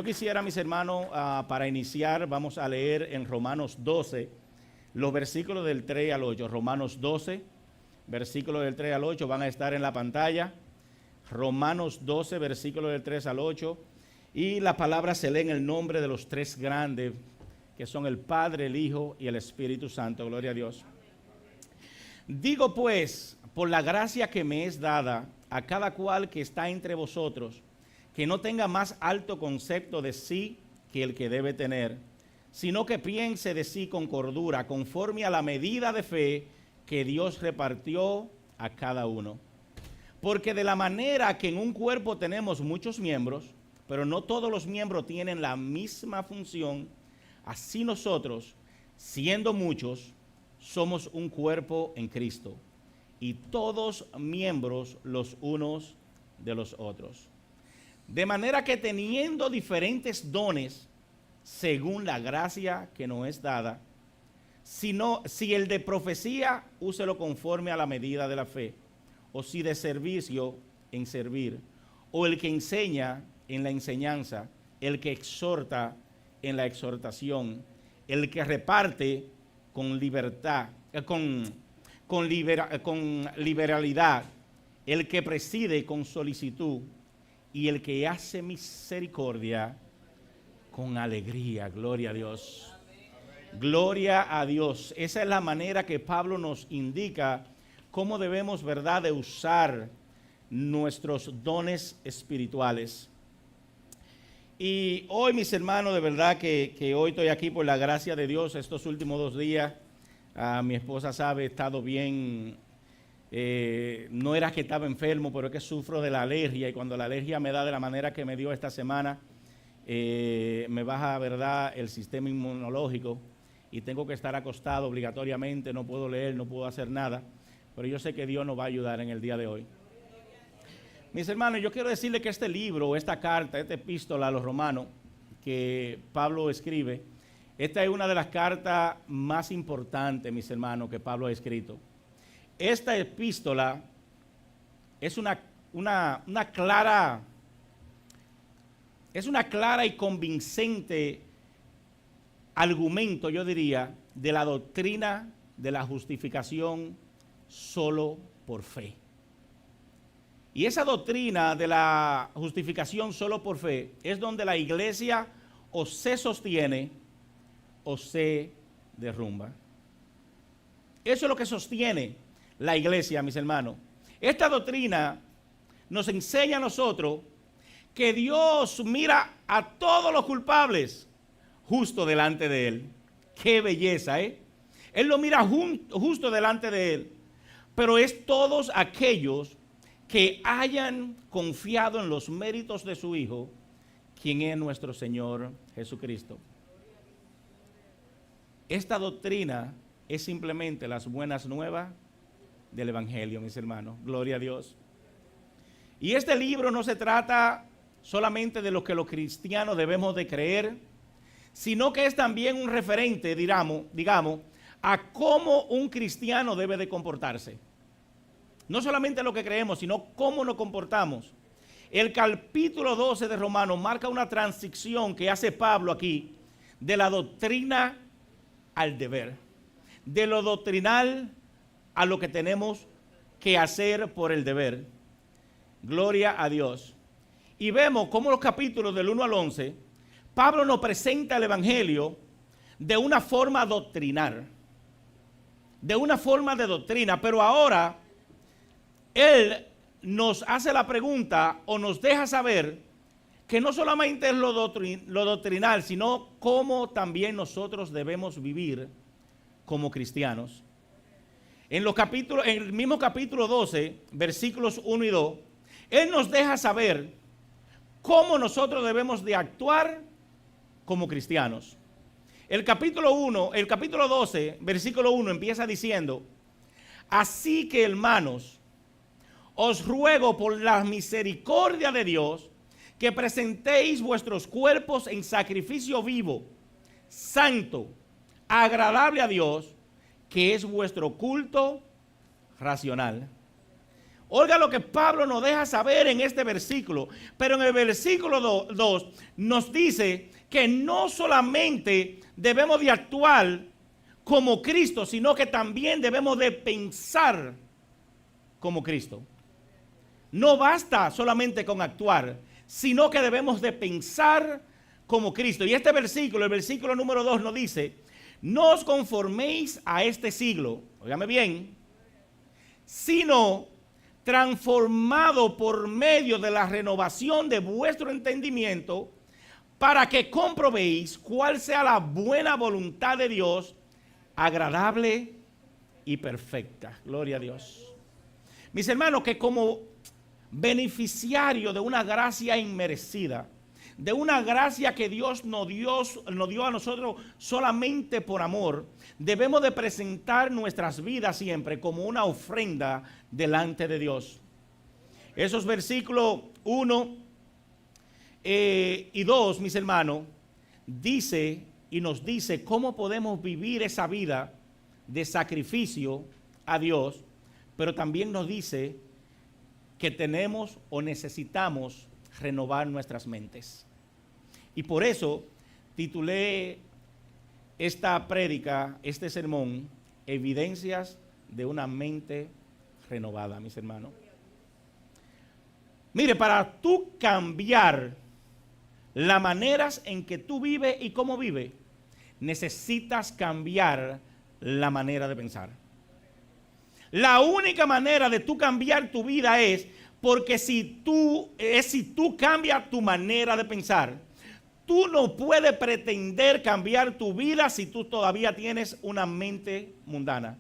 quisiera, mis hermanos, para iniciar, vamos a leer en Romanos 12, los versículos del 3 al 8. Romanos 12, versículos del 3 al 8 van a estar en la pantalla. Romanos 12, versículos del 3 al 8. Y la palabra se lee en el nombre de los tres grandes, que son el Padre, el Hijo y el Espíritu Santo. Gloria a Dios. Digo pues, por la gracia que me es dada, a cada cual que está entre vosotros, que no tenga más alto concepto de sí que el que debe tener, sino que piense de sí con cordura, conforme a la medida de fe que Dios repartió a cada uno. Porque de la manera que en un cuerpo tenemos muchos miembros, pero no todos los miembros tienen la misma función, así nosotros, siendo muchos, somos un cuerpo en Cristo, y todos miembros los unos de los otros. De manera que teniendo diferentes dones, según la gracia que nos es dada, si el de profecía, úselo conforme a la medida de la fe, o si de servicio, en servir, o el que enseña, en la enseñanza, el que exhorta, en la exhortación, el que reparte con libertad, con liberalidad, el que preside con solicitud, y el que hace misericordia con alegría. Gloria a Dios. Gloria a Dios. Esa es la manera que Pablo nos indica cómo debemos, ¿verdad?, de usar nuestros dones espirituales. Y hoy, mis hermanos, de verdad que hoy estoy aquí por la gracia de Dios. Estos últimos 2 días, mi esposa sabe, he estado bien. No era que estaba enfermo, pero es que sufro de la alergia, y cuando la alergia me da de la manera que me dio esta semana, me baja, ¿verdad?, el sistema inmunológico, y tengo que estar acostado obligatoriamente. No puedo leer, no puedo hacer nada, pero yo sé que Dios nos va a ayudar en el día de hoy. Mis hermanos, yo quiero decirles que este libro, esta carta, esta epístola a los romanos que Pablo escribe, esta es una de las cartas más importantes, mis hermanos, que Pablo ha escrito. Esta epístola es una clara y convincente argumento, yo diría, de la doctrina de la justificación solo por fe. Y esa doctrina de la justificación solo por fe es donde la iglesia o se sostiene o se derrumba. Eso es lo que sostiene la iglesia, mis hermanos. Esta doctrina nos enseña a nosotros que Dios mira a todos los culpables justo delante de Él. ¡Qué belleza, eh! Él lo mira justo delante de Él. Pero es todos aquellos que hayan confiado en los méritos de su Hijo, quien es nuestro Señor Jesucristo. Esta doctrina es simplemente las buenas nuevas del Evangelio, mis hermanos. Gloria a Dios. Y este libro no se trata solamente de lo que los cristianos debemos de creer, sino que es también un referente, digamos, a cómo un cristiano debe de comportarse. No solamente lo que creemos, sino cómo nos comportamos. El capítulo 12 de Romanos marca una transición que hace Pablo aquí de la doctrina al deber, de lo doctrinal a lo que tenemos que hacer por el deber. Gloria a Dios. Y vemos cómo los capítulos del 1 al 11, Pablo nos presenta el Evangelio de una forma doctrinal, de una forma de doctrina, pero ahora Él nos hace la pregunta o nos deja saber que no solamente es lo doctrinal, sino cómo también nosotros debemos vivir como cristianos. En el mismo capítulo 12, versículos 1 y 2, Él nos deja saber cómo nosotros debemos de actuar como cristianos. El capítulo 12, versículo 1 empieza diciendo: así que, hermanos, os ruego por la misericordia de Dios que presentéis vuestros cuerpos en sacrificio vivo, santo, agradable a Dios, que es vuestro culto racional. Oiga lo que Pablo nos deja saber en este versículo. Pero en el versículo 2 nos dice que no solamente debemos de actuar como Cristo, sino que también debemos de pensar como Cristo. No basta solamente con actuar, sino que debemos de pensar como Cristo. Y este versículo, el versículo número 2 nos dice: no os conforméis a este siglo, óigame bien, sino transformado por medio de la renovación de vuestro entendimiento, para que comprobéis cuál sea la buena voluntad de Dios, agradable y perfecta. Gloria a Dios. Mis hermanos, que como beneficiario de una gracia inmerecida, de una gracia que Dios nos dio a nosotros solamente por amor, debemos de presentar nuestras vidas siempre como una ofrenda delante de Dios. Esos versículos 1 y 2, mis hermanos, dice y nos dice cómo podemos vivir esa vida de sacrificio a Dios, pero también nos dice que tenemos o necesitamos renovar nuestras mentes. Y por eso titulé esta prédica, este sermón, Evidencias de una mente renovada, mis hermanos. Mire, para tú cambiar las maneras en que tú vives y cómo vives, necesitas cambiar la manera de pensar. La única manera de tú cambiar tu vida es porque si tú cambias tu manera de pensar. Tú no puedes pretender cambiar tu vida si tú todavía tienes una mente mundana.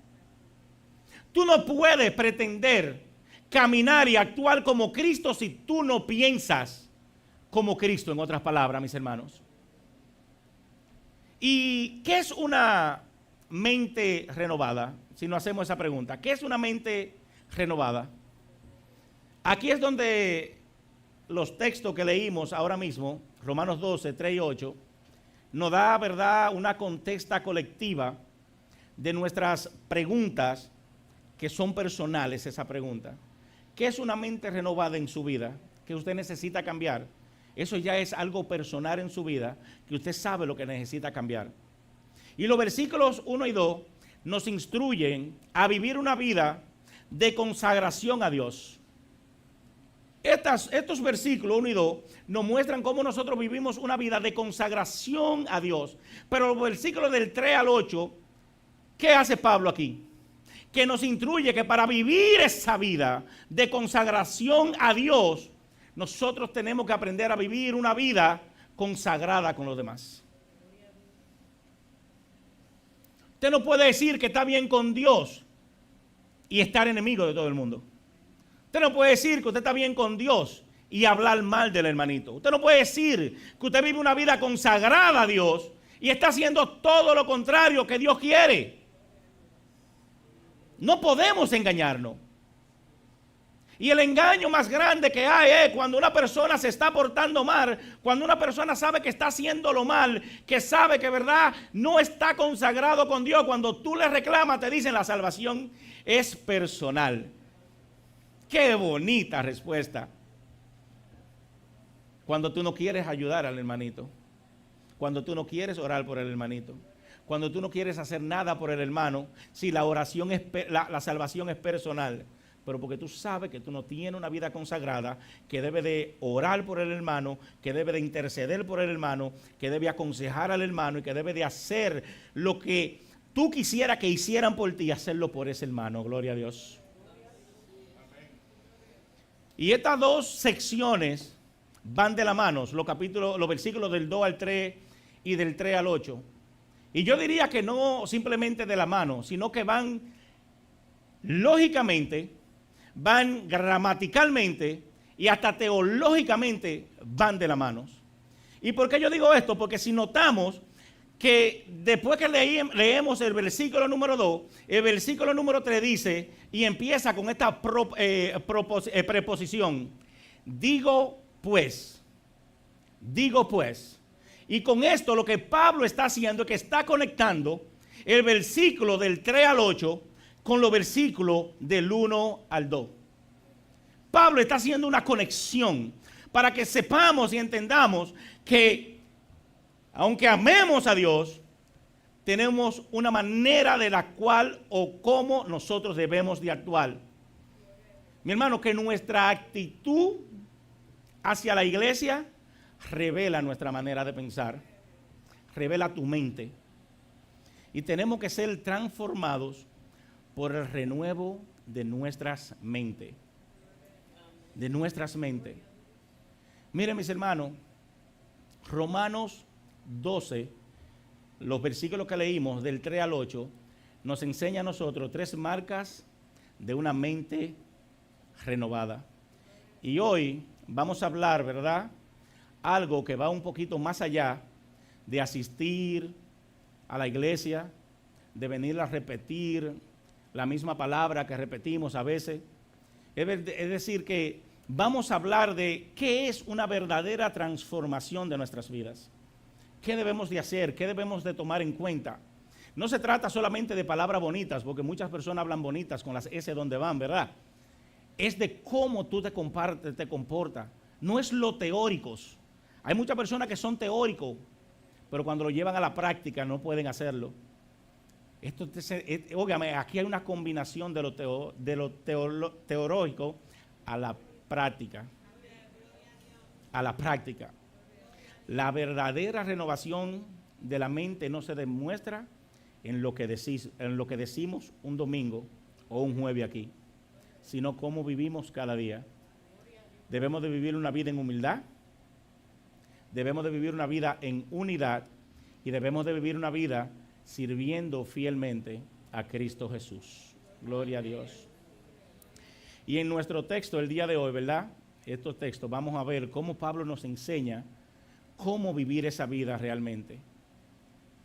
Tú no puedes pretender caminar y actuar como Cristo si tú no piensas como Cristo, en otras palabras, mis hermanos. ¿Y qué es una mente renovada? Si no hacemos esa pregunta, ¿qué es una mente renovada? Aquí es donde los textos que leímos ahora mismo, Romanos 12, 3 y 8, nos da, ¿verdad?, una contesta colectiva de nuestras preguntas que son personales. Esa pregunta: ¿qué es una mente renovada en su vida que usted necesita cambiar? Eso ya es algo personal en su vida, que usted sabe lo que necesita cambiar. Y los versículos 1 y 2 nos instruyen a vivir una vida de consagración a Dios. Estos versículos 1 y 2 nos muestran cómo nosotros vivimos una vida de consagración a Dios. Pero los versículos del 3 al 8, ¿qué hace Pablo aquí? Que nos instruye que para vivir esa vida de consagración a Dios, nosotros tenemos que aprender a vivir una vida consagrada con los demás. Usted no puede decir que está bien con Dios y estar enemigo de todo el mundo. Usted no puede decir que usted está bien con Dios y hablar mal del hermanito. Usted no puede decir que usted vive una vida consagrada a Dios y está haciendo todo lo contrario que Dios quiere. No podemos engañarnos. Y el engaño más grande que hay es cuando una persona se está portando mal, cuando una persona sabe que está haciéndolo mal, que sabe que verdad no está consagrado con Dios. Cuando tú le reclamas, te dicen: la salvación es personal. Qué bonita respuesta. Cuando tú no quieres ayudar al hermanito, cuando tú no quieres orar por el hermanito, cuando tú no quieres hacer nada por el hermano, si la oración es la salvación es personal, pero porque tú sabes que tú no tienes una vida consagrada, que debe de orar por el hermano, que debe de interceder por el hermano, que debe aconsejar al hermano y que debe de hacer lo que tú quisieras que hicieran por ti, hacerlo por ese hermano. Gloria a Dios. Y estas dos secciones van de la mano, los versículos del 2 al 3 y del 3 al 8. Y yo diría que no simplemente de la mano, sino que van lógicamente, van gramaticalmente y hasta teológicamente van de la mano. ¿Y por qué yo digo esto? Porque si notamos que después que leemos el versículo número 2, el versículo número 3 dice, y empieza con esta preposición: digo pues. Y con esto lo que Pablo está haciendo es que está conectando el versículo del 3 al 8 con los versículos del 1 al 2. Pablo está haciendo una conexión para que sepamos y entendamos que aunque amemos a Dios, tenemos una manera de la cual o cómo nosotros debemos de actuar. Mi hermano, que nuestra actitud hacia la iglesia revela nuestra manera de pensar, revela tu mente. Y tenemos que ser transformados por el renuevo de nuestras mentes. De nuestras mentes. Miren, mis hermanos, Romanos 12, los versículos que leímos del 3 al 8, nos enseña a nosotros 3 marcas de una mente renovada. Y hoy vamos a hablar, ¿verdad? Algo que va un poquito más allá de asistir a la iglesia, de venir a repetir la misma palabra que repetimos a veces. Es decir, que vamos a hablar de qué es una verdadera transformación de nuestras vidas. ¿Qué debemos de hacer? ¿Qué debemos de tomar en cuenta? No se trata solamente de palabras bonitas, porque muchas personas hablan bonitas con las S donde van, ¿verdad? Es de cómo tú te comportas. No es lo teóricos. Hay muchas personas que son teóricos, pero cuando lo llevan a la práctica no pueden hacerlo. Óigame, aquí hay una combinación de lo teológico a la práctica. A la práctica. La verdadera renovación de la mente no se demuestra en lo que decimos un domingo o un jueves aquí, sino cómo vivimos cada día. Debemos de vivir una vida en humildad, debemos de vivir una vida en unidad y debemos de vivir una vida sirviendo fielmente a Cristo Jesús. Gloria a Dios. Y en nuestro texto el día de hoy, ¿verdad? Estos textos vamos a ver cómo Pablo nos enseña cómo vivir esa vida realmente.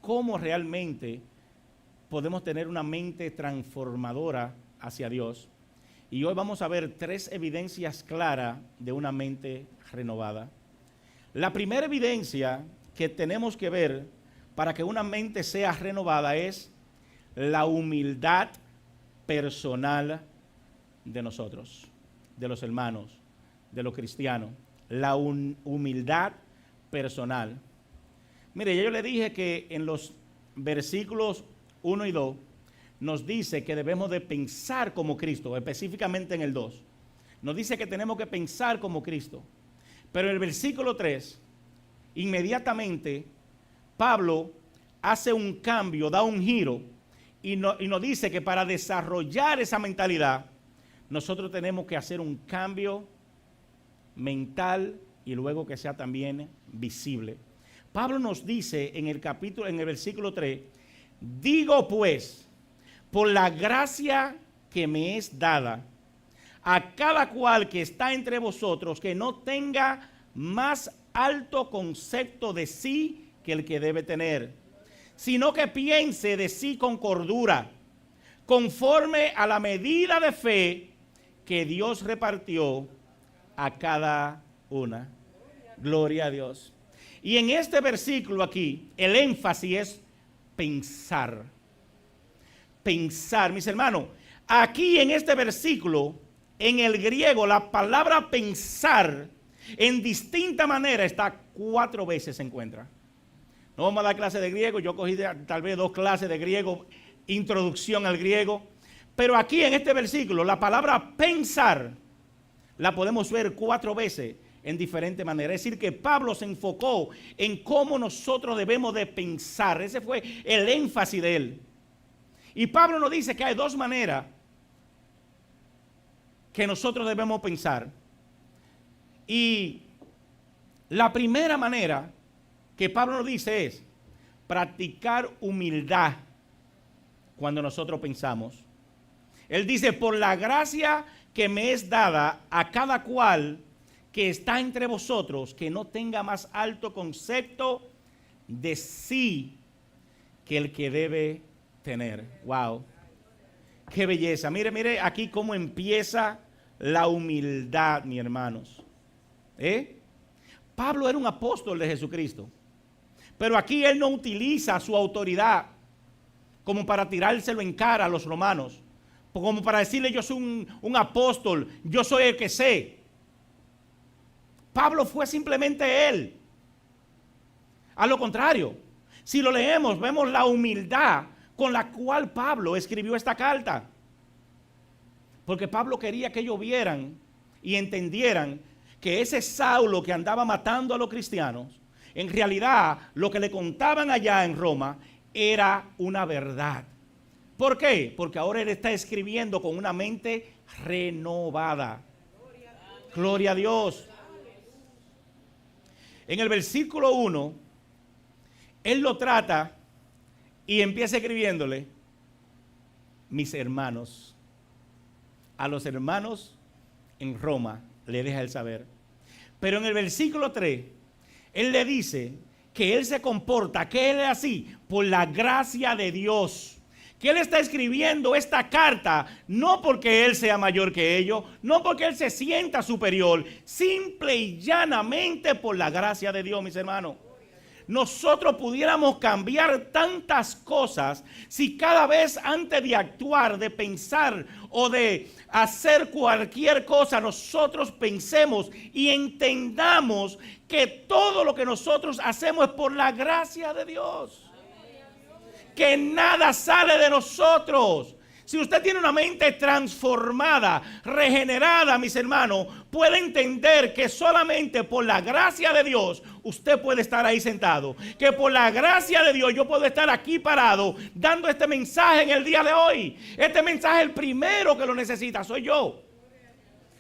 Cómo realmente podemos tener una mente transformadora hacia Dios. Y hoy vamos a ver 3 evidencias claras de una mente renovada. La primera evidencia que tenemos que ver para que una mente sea renovada es la humildad personal de nosotros, de los hermanos, de los cristianos. La humildad personal. Mire, yo le dije que en los versículos 1 y 2 nos dice que debemos de pensar como Cristo, específicamente en el 2. Nos dice que tenemos que pensar como Cristo. Pero en el versículo 3, inmediatamente, Pablo hace un cambio, da un giro y nos dice que para desarrollar esa mentalidad, nosotros tenemos que hacer un cambio mental y luego que sea también visible. Pablo nos dice en el versículo 3, digo pues, por la gracia que me es dada, a cada cual que está entre vosotros, que no tenga más alto concepto de sí que el que debe tener, sino que piense de sí con cordura, conforme a la medida de fe que Dios repartió a cada una. Gloria a Dios. Y en este versículo aquí, el énfasis es pensar. Pensar, mis hermanos. Aquí en este versículo, en el griego, la palabra pensar en distinta manera está 4 veces se encuentra. No vamos a dar clase de griego, yo cogí tal vez 2 clases de griego, introducción al griego. Pero aquí en este versículo, la palabra pensar la podemos ver 4 veces en diferentes maneras. Es decir, que Pablo se enfocó en cómo nosotros debemos de pensar. Ese fue el énfasis de él. Y Pablo nos dice que hay 2 maneras que nosotros debemos pensar. Y la primera manera que Pablo nos dice es practicar humildad cuando nosotros pensamos. Él dice, por la gracia que me es dada a cada cual que está entre vosotros, que no tenga más alto concepto de sí que el que debe tener. Wow. Qué belleza. Mire aquí cómo empieza la humildad, mis hermanos. Pablo era un apóstol de Jesucristo. Pero aquí él no utiliza su autoridad como para tirárselo en cara a los romanos. como para decirle yo soy un apóstol, yo soy el que sé. Pablo fue simplemente él. A lo contrario, si lo leemos, vemos la humildad con la cual Pablo escribió esta carta. Porque Pablo quería que ellos vieran y entendieran que ese Saulo que andaba matando a los cristianos, en realidad lo que le contaban allá en Roma era una verdad. ¿Por qué? Porque ahora él está escribiendo con una mente renovada. Gloria a Dios. En el versículo 1, él lo trata y empieza escribiéndole: mis hermanos. A los hermanos en Roma le deja el saber. Pero en el versículo 3, él le dice que él se comporta, que él es así por la gracia de Dios. Que él está escribiendo esta carta no porque él sea mayor que ellos, no porque él se sienta superior, simple y llanamente por la gracia de Dios, mis hermanos. Nosotros pudiéramos cambiar tantas cosas si cada vez antes de actuar, de pensar o de hacer cualquier cosa, nosotros pensemos y entendamos que todo lo que nosotros hacemos es por la gracia de Dios. Que nada sale de nosotros. Si usted tiene una mente transformada, regenerada, mis hermanos, puede entender que solamente por la gracia de Dios usted puede estar ahí sentado. Que por la gracia de Dios yo puedo estar aquí parado dando este mensaje en el día de hoy. Este mensaje, el primero que lo necesita soy yo.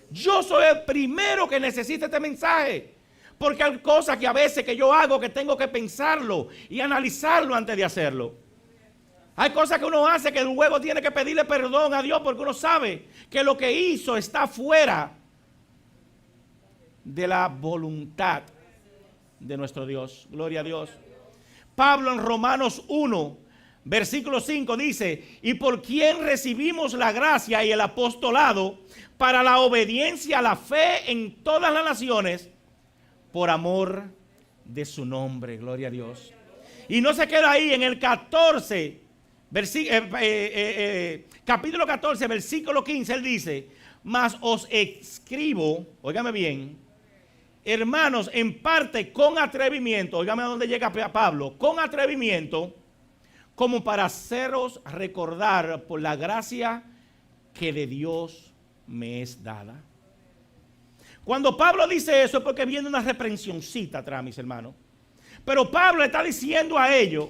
Yo soy el primero que necesita este mensaje. Porque hay cosas que a veces que yo hago que tengo que pensarlo y analizarlo antes de hacerlo. Hay cosas que uno hace que luego tiene que pedirle perdón a Dios porque uno sabe que lo que hizo está fuera de la voluntad de nuestro Dios. Gloria a Dios. Pablo en Romanos 1, versículo 5 dice: y por quien recibimos la gracia y el apostolado para la obediencia a la fe en todas las naciones, por amor de su nombre. Gloria a Dios. Y no se queda ahí. En el 14, capítulo 14, versículo 15, él dice: mas os escribo, óigame bien, hermanos, en parte con atrevimiento, óigame a dónde llega Pablo, con atrevimiento, como para haceros recordar por la gracia que de Dios me es dada. Cuando Pablo dice eso es porque viene una reprensioncita atrás, mis hermanos. Pero Pablo está diciendo a ellos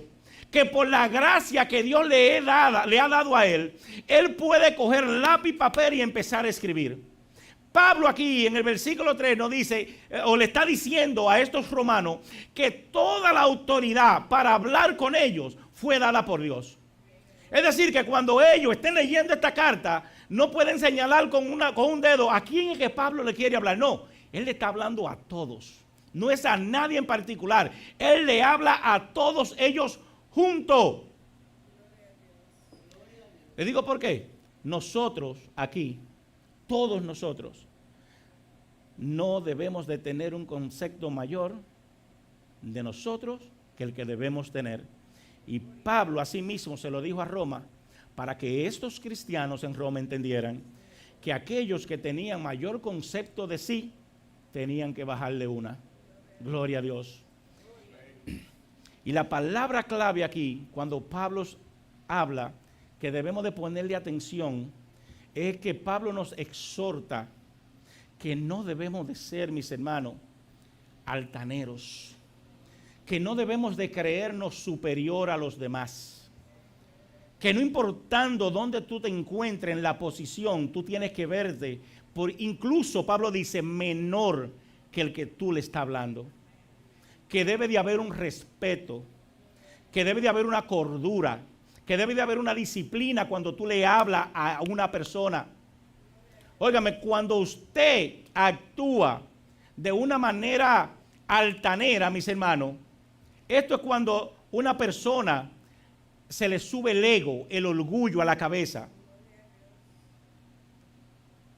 que por la gracia que Dios le ha dado a él puede coger lápiz y papel y empezar a escribir. Pablo aquí en el versículo 3 nos dice, o le está diciendo a estos romanos, que toda la autoridad para hablar con ellos fue dada por Dios. Es decir, que cuando ellos estén leyendo esta carta, no pueden señalar con un dedo a quién es que Pablo le quiere hablar. No, él le está hablando a todos. No es a nadie en particular. Él le habla a todos ellos juntos. Le digo por qué. Nosotros aquí, todos nosotros, no debemos de tener un concepto mayor de nosotros que el que debemos tener. Y Pablo asimismo se lo dijo a Roma para que estos cristianos en Roma entendieran que aquellos que tenían mayor concepto de sí tenían que bajarle una. Gloria a Dios. Y la palabra clave aquí, cuando Pablo habla, que debemos de ponerle atención, es que Pablo nos exhorta que no debemos de ser, mis hermanos, altaneros, que no debemos de creernos superior a los demás, que no importando dónde tú te encuentres en la posición, tú tienes que verte, incluso Pablo dice, menor que el que tú le estás hablando, que debe de haber un respeto, que debe de haber una cordura, que debe de haber una disciplina cuando tú le hablas a una persona. Óigame, cuando usted actúa de una manera altanera, mis hermanos, esto es cuando una persona se le sube el ego, el orgullo a la cabeza.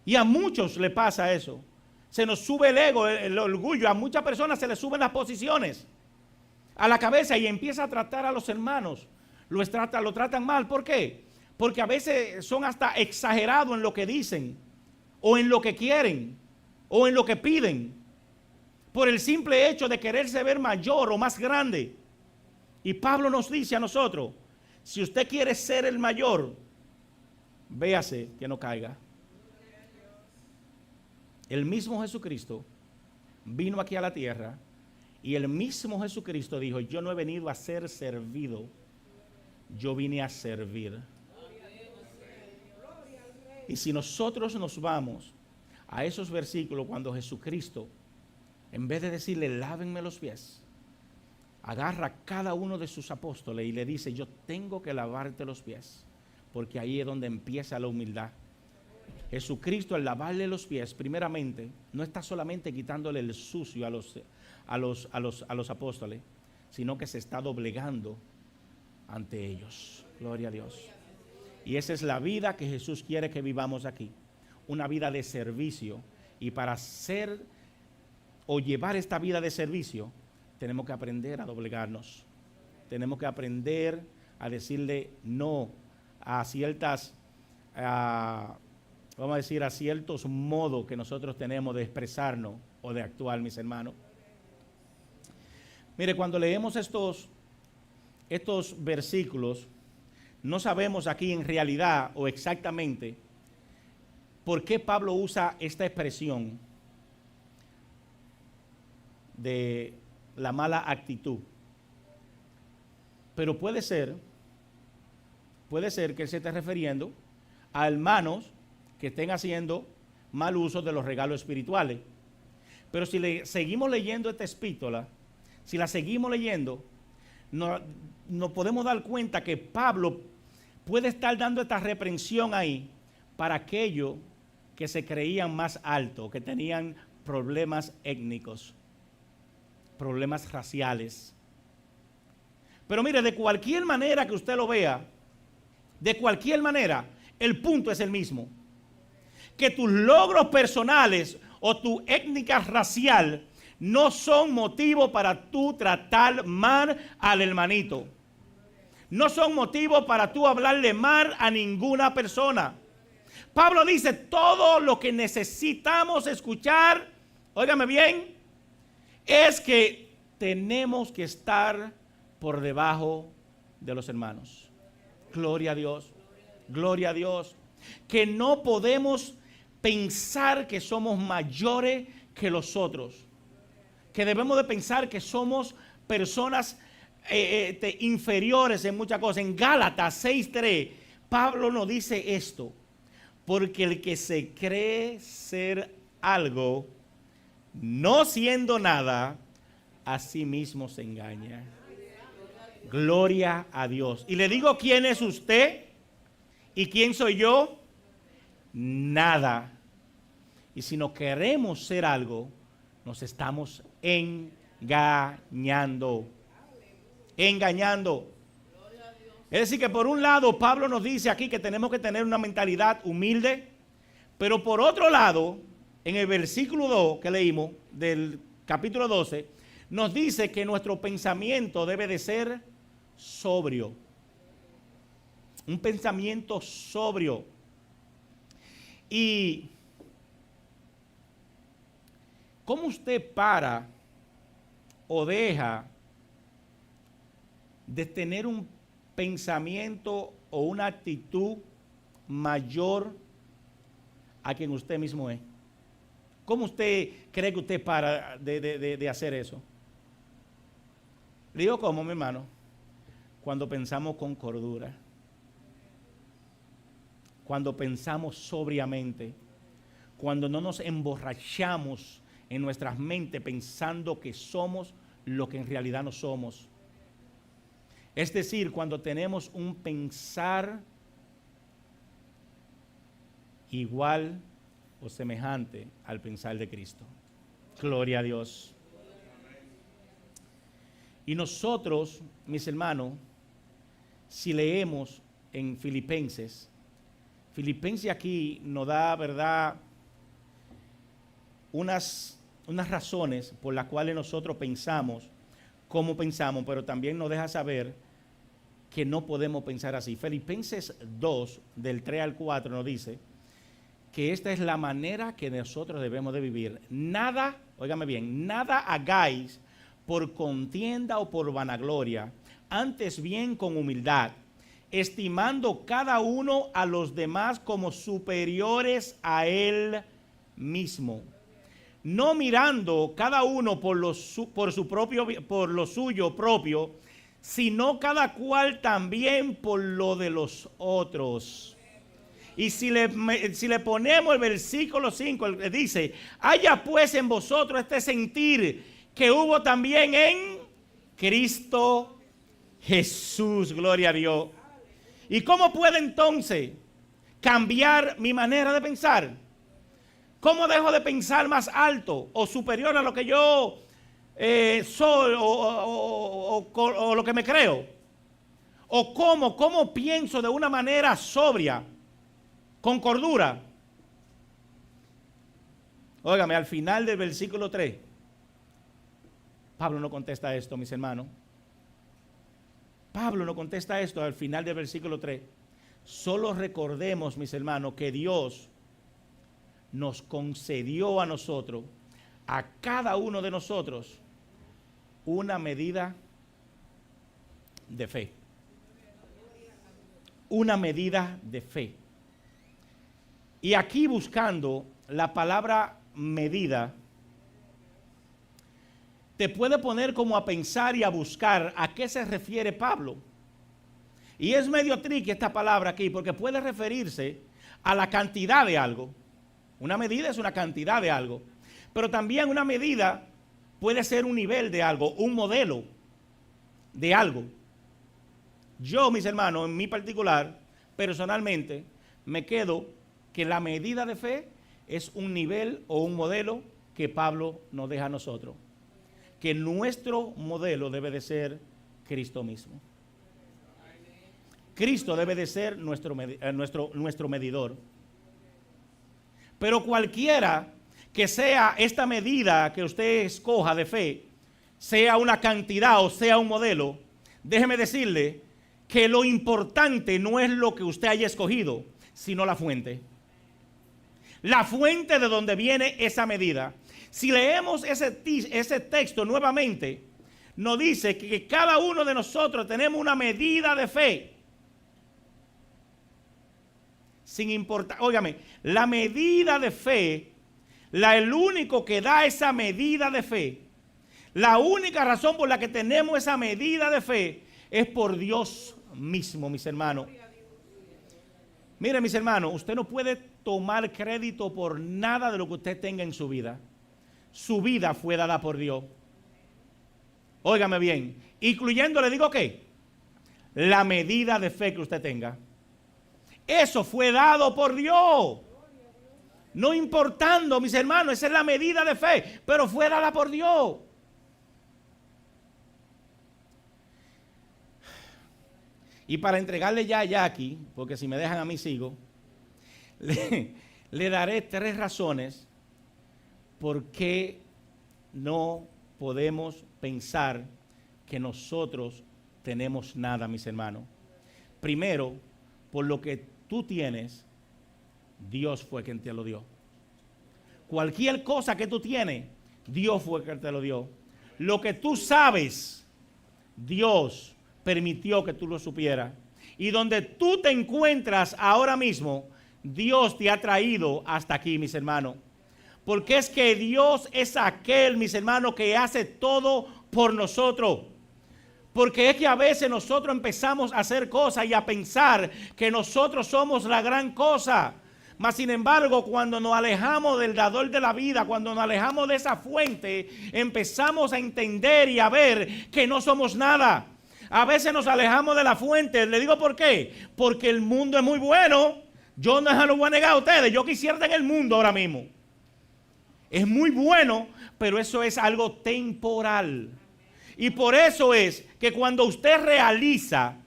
Y a muchos le pasa eso. Se nos sube el ego, el orgullo. A muchas personas se les suben las posiciones a la cabeza y empieza a tratar a los hermanos. Lo tratan mal. ¿Por qué? porque a veces son hasta exagerados en lo que dicen, o en lo que quieren, o en lo que piden, por el simple hecho de quererse ver mayor o más grande. Y Pablo nos dice a nosotros, si usted quiere ser el mayor, véase que no caiga. El mismo Jesucristo vino aquí a la tierra y el mismo Jesucristo dijo, yo no he venido a ser servido, yo vine a servir. Y si nosotros nos vamos a esos versículos cuando Jesucristo, en vez de decirle, lávenme los pies, agarra a cada uno de sus apóstoles y le dice, yo tengo que lavarte los pies, porque ahí es donde empieza la humildad. Jesucristo, al lavarle los pies, primeramente, no está solamente quitándole el sucio a los apóstoles, sino que se está doblegando ante ellos. Gloria a Dios. Y esa es la vida que Jesús quiere que vivamos aquí, una vida de servicio. Y para hacer o llevar esta vida de servicio, tenemos que aprender a doblegarnos. Tenemos que aprender a decirle no a ciertas, vamos a decir, a ciertos modos que nosotros tenemos de expresarnos o de actuar, mis hermanos. Mire, cuando leemos estos versículos, no sabemos aquí en realidad o exactamente por qué Pablo usa esta expresión de la mala actitud. Pero puede ser que él se esté refiriendo a hermanos que estén haciendo mal uso de los regalos espirituales. Pero si seguimos leyendo esta epístola, si la seguimos leyendo, nos podemos dar cuenta que Pablo puede estar dando esta reprensión ahí para aquellos que se creían más altos, que tenían problemas étnicos, problemas raciales. Pero mire, de cualquier manera que usted lo vea, de cualquier manera, el punto es el mismo. Que tus logros personales o tu étnica racial no son motivo para tú tratar mal al hermanito. No son motivo para tú hablarle mal a ninguna persona. Pablo dice, todo lo que necesitamos escuchar, óigame bien, es que tenemos que estar por debajo de los hermanos. Gloria a Dios, gloria a Dios. Que no podemos pensar que somos mayores que los otros. Que debemos de pensar que somos personas inferiores en muchas cosas. En Gálatas 6:3, Pablo nos dice esto. Porque el que se cree ser algo, no siendo nada, a sí mismo se engaña. Gloria a Dios. Y le digo, ¿quién es usted? ¿Y quién soy yo? Nada. Y si no queremos ser algo, nos estamos engañando. Engañando. Es decir, que por un lado Pablo nos dice aquí que tenemos que tener una mentalidad humilde, pero por otro lado, en el versículo 2 que leímos del capítulo 12, nos dice que nuestro pensamiento debe de ser sobrio. Un pensamiento sobrio. Y ¿cómo usted para o deja de tener un pensamiento o una actitud mayor a quien usted mismo es? ¿Cómo usted cree que usted para de hacer eso? Le digo cómo, mi hermano, cuando pensamos con cordura, cuando pensamos sobriamente, cuando no nos emborrachamos en nuestras mentes pensando que somos lo que en realidad no somos. Es decir, cuando tenemos un pensar igual o semejante al pensar de Cristo. Gloria a Dios. Y nosotros, mis hermanos, si leemos en Filipenses aquí nos da, ¿verdad?, unas razones por las cuales nosotros pensamos como pensamos, pero también nos deja saber que no podemos pensar así. Filipenses 2, del 3 al 4 nos dice que esta es la manera que nosotros debemos de vivir. Nada, óigame bien, nada hagáis por contienda o por vanagloria, antes bien con humildad, estimando cada uno a los demás como superiores a él mismo, no mirando cada uno por lo suyo propio, sino cada cual también por lo de los otros. Y si le ponemos el versículo 5, dice, haya pues en vosotros este sentir que hubo también en Cristo Jesús, gloria a Dios. ¿Y cómo puede entonces cambiar mi manera de pensar? ¿Cómo dejo de pensar más alto o superior a lo que yo soy o lo que me creo? ¿O cómo pienso de una manera sobria, con cordura? Óigame, al final del versículo 3, Pablo no contesta esto, mis hermanos. Pablo no contesta esto al final del versículo 3. Solo recordemos, mis hermanos, que Dios nos concedió a nosotros, a cada uno de nosotros, una medida de fe. Una medida de fe. Y aquí buscando la palabra medida, te puede poner como a pensar y a buscar a qué se refiere Pablo. Y es medio tricky esta palabra aquí, porque puede referirse a la cantidad de algo. Una medida es una cantidad de algo. Pero también una medida puede ser un nivel de algo, un modelo de algo. Yo, mis hermanos, en mi particular, personalmente, me quedo que la medida de fe es un nivel o un modelo que Pablo nos deja a nosotros. Que nuestro modelo debe de ser Cristo mismo. Cristo debe de ser nuestro medidor. Pero cualquiera que sea esta medida que usted escoja de fe, sea una cantidad o sea un modelo, déjeme decirle que lo importante no es lo que usted haya escogido, sino la fuente. La fuente de donde viene esa medida. Si leemos ese texto nuevamente, nos dice que cada uno de nosotros tenemos una medida de fe. Sin importar, óigame, la medida de fe, el único que da esa medida de fe, la única razón por la que tenemos esa medida de fe es por Dios mismo, mis hermanos. Mire, mis hermanos, usted no puede tomar crédito por nada de lo que usted tenga en su vida. Su vida fue dada por Dios. Óigame bien, incluyendo, le digo ¿qué? La medida de fe que usted tenga. Eso fue dado por Dios. No importando, mis hermanos, esa es la medida de fe, pero fue dada por Dios. Y para entregarle ya a Jackie, porque si me dejan a mí sigo, le daré 3 razones por qué no podemos pensar que nosotros tenemos nada, mis hermanos. Primero, por lo que tú tienes, Dios fue quien te lo dio. Cualquier cosa que tú tienes, Dios fue quien te lo dio. Lo que tú sabes, Dios permitió que tú lo supieras. Y donde tú te encuentras ahora mismo, Dios te ha traído hasta aquí, mis hermanos. Porque es que Dios es aquel, mis hermanos, que hace todo por nosotros. Porque es que a veces nosotros empezamos a hacer cosas y a pensar que nosotros somos la gran cosa. Mas sin embargo, cuando nos alejamos del dador de la vida, cuando nos alejamos de esa fuente, empezamos a entender y a ver que no somos nada. A veces nos alejamos de la fuente. Le digo por qué. Porque el mundo es muy bueno. Yo no se lo voy a negar a ustedes. Yo quisiera estar en el mundo ahora mismo. Es muy bueno, pero eso es algo temporal. Y por eso es que cuando usted realiza